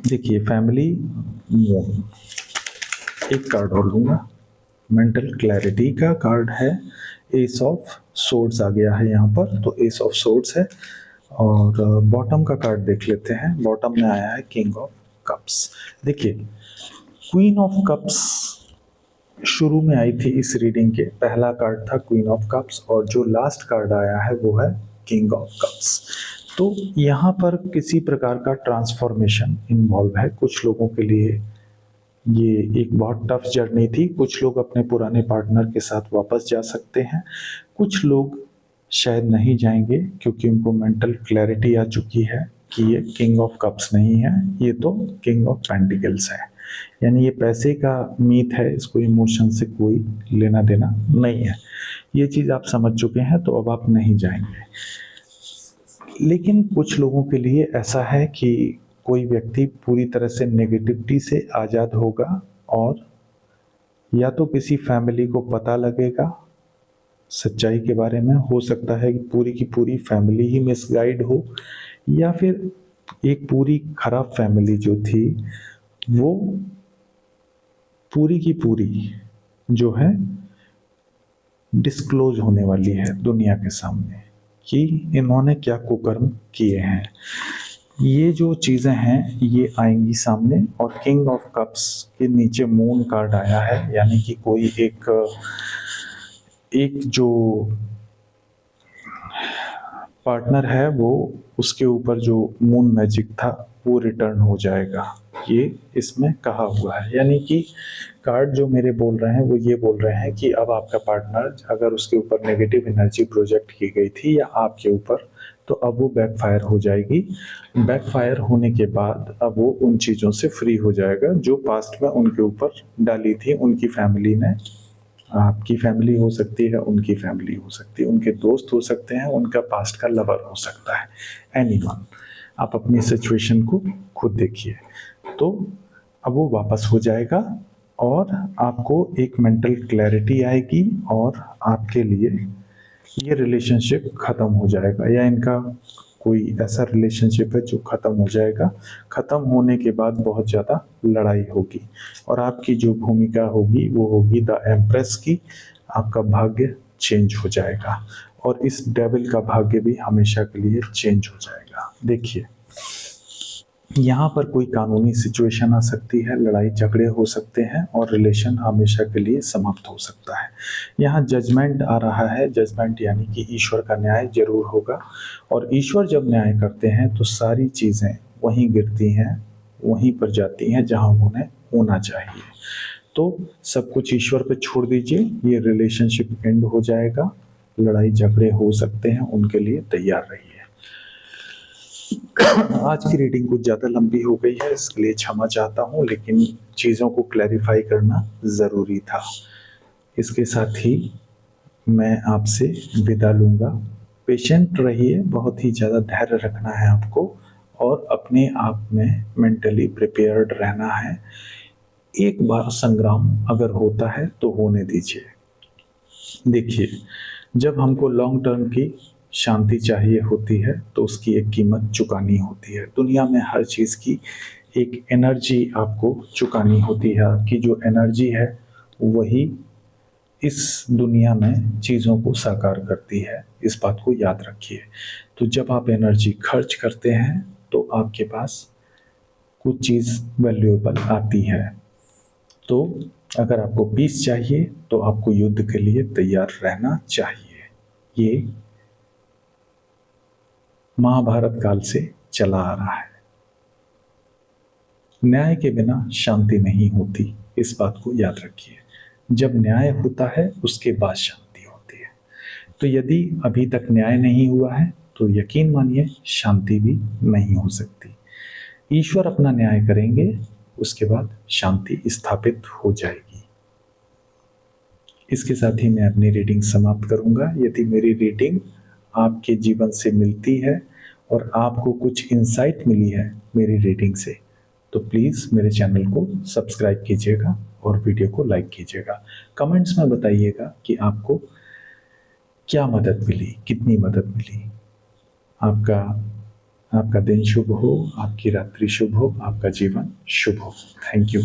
देखिए फैमिली मून, एक कार्ड और लूँगा, मेंटल क्लैरिटी का कार्ड है, एस ऑफ सोर्ड्स आ गया है यहाँ पर, तो एस ऑफ सोर्ड्स है। और बॉटम का कार्ड देख लेते हैं, बॉटम में आया है किंग ऑफ कप्स। देखिए क्वीन ऑफ कप्स शुरू में आई थी इस रीडिंग के, पहला कार्ड था क्वीन ऑफ कप्स और जो लास्ट कार्ड आया है वो है किंग ऑफ कप्स। तो यहाँ पर किसी प्रकार का ट्रांसफॉर्मेशन इन्वॉल्व है। कुछ लोगों के लिए ये एक बहुत टफ जर्नी थी, कुछ लोग अपने पुराने पार्टनर के साथ वापस जा सकते हैं, कुछ लोग शायद नहीं जाएंगे क्योंकि उनको मेंटल क्लैरिटी आ चुकी है कि ये किंग ऑफ कप्स नहीं है, ये तो किंग ऑफ पेंटिकल्स है। यानी ये पैसे का मीत है, इसको इमोशन से कोई लेना देना नहीं है। ये चीज़ आप समझ चुके हैं तो अब आप नहीं जाएंगे। लेकिन कुछ लोगों के लिए ऐसा है कि कोई व्यक्ति पूरी तरह से नेगेटिविटी से आज़ाद होगा और या तो किसी फैमिली को पता लगेगा सच्चाई के बारे में, हो सकता है कि पूरी की पूरी फैमिली ही मिसगाइड हो, या फिर एक पूरी खराब फैमिली जो थी वो पूरी की पूरी जो है डिस्क्लोज होने वाली है दुनिया के सामने कि इन्होंने क्या कुकर्म किए हैं। ये जो चीज़ें हैं ये आएंगी सामने। और किंग ऑफ कप्स के नीचे मून कार्ड आया है, यानी कि कोई एक जो पार्टनर है वो, उसके ऊपर जो मून मैजिक था वो रिटर्न हो जाएगा, ये इसमें कहा हुआ है। यानी कि कार्ड जो मेरे बोल रहे हैं वो ये बोल रहे हैं कि अब आपका पार्टनर, अगर उसके ऊपर नेगेटिव एनर्जी प्रोजेक्ट की गई थी या आपके ऊपर, तो अब वो बैकफायर हो जाएगी। बैकफायर होने के बाद अब वो उन चीज़ों से फ्री हो जाएगा जो पास्ट में उनके ऊपर डाली थी उनकी फैमिली ने। आपकी फैमिली हो सकती है, उनकी फैमिली हो सकती है, उनके दोस्त हो सकते हैं, उनका पास्ट का लवर हो सकता है, एनीवन। आप अपनी सिचुएशन को खुद देखिए। तो अब वो वापस हो जाएगा और आपको एक मेंटल क्लैरिटी आएगी और आपके लिए ये रिलेशनशिप ख़त्म हो जाएगा, या इनका कोई ऐसा रिलेशनशिप है जो ख़त्म हो जाएगा। ख़त्म होने के बाद बहुत ज़्यादा लड़ाई होगी और आपकी जो भूमिका होगी वो होगी द एम्प्रेस की। आपका भाग्य चेंज हो जाएगा और इस डेविल का भाग्य भी हमेशा के लिए चेंज हो जाएगा। देखिए यहाँ पर कोई कानूनी सिचुएशन आ सकती है, लड़ाई झगड़े हो सकते हैं और रिलेशन हमेशा के लिए समाप्त हो सकता है। यहाँ जजमेंट आ रहा है, जजमेंट यानी कि ईश्वर का न्याय जरूर होगा। और ईश्वर जब न्याय करते हैं तो सारी चीज़ें वहीं गिरती हैं, वहीं पर जाती हैं जहाँ उन्हें होना चाहिए। तो सब कुछ ईश्वर पे छोड़ दीजिए, ये रिलेशनशिप एंड हो जाएगा। लड़ाई झगड़े हो सकते हैं, उनके लिए तैयार रहिए। आज की रीडिंग कुछ ज़्यादा लंबी हो गई है, इसके लिए क्षमा चाहता हूँ, लेकिन चीज़ों को क्लैरिफाई करना ज़रूरी था। इसके साथ ही मैं आपसे विदा लूँगा। पेशेंट रहिए, बहुत ही ज़्यादा धैर्य रखना है आपको और अपने आप में मेंटली प्रिपेयर्ड रहना है। एक बार संग्राम अगर होता है तो होने दीजिए। देखिए जब हमको लॉन्ग टर्म की शांति चाहिए होती है तो उसकी एक कीमत चुकानी होती है। दुनिया में हर चीज़ की एक एनर्जी आपको चुकानी होती है। आपकी जो एनर्जी है वही इस दुनिया में चीज़ों को साकार करती है, इस बात को याद रखिए। तो जब आप एनर्जी खर्च करते हैं तो आपके पास कुछ चीज़ वैल्यूएबल आती है। तो अगर आपको पीस चाहिए तो आपको युद्ध के लिए तैयार रहना चाहिए। ये महाभारत काल से चला आ रहा है। न्याय के बिना शांति नहीं होती, इस बात को याद रखिए। जब न्याय होता है उसके बाद शांति होती है। तो यदि अभी तक न्याय नहीं हुआ है तो यकीन मानिए शांति भी नहीं हो सकती। ईश्वर अपना न्याय करेंगे, उसके बाद शांति स्थापित हो जाएगी। इसके साथ ही मैं अपनी रीडिंग समाप्त करूंगा। यदि मेरी रीडिंग आपके जीवन से मिलती है और आपको कुछ इंसाइट मिली है मेरी रीडिंग से, तो प्लीज़ मेरे चैनल को सब्सक्राइब कीजिएगा और वीडियो को लाइक कीजिएगा। कमेंट्स में बताइएगा कि आपको क्या मदद मिली, कितनी मदद मिली। आपका आपका दिन शुभ हो, आपकी रात्रि शुभ हो, आपका जीवन शुभ हो। Thank you.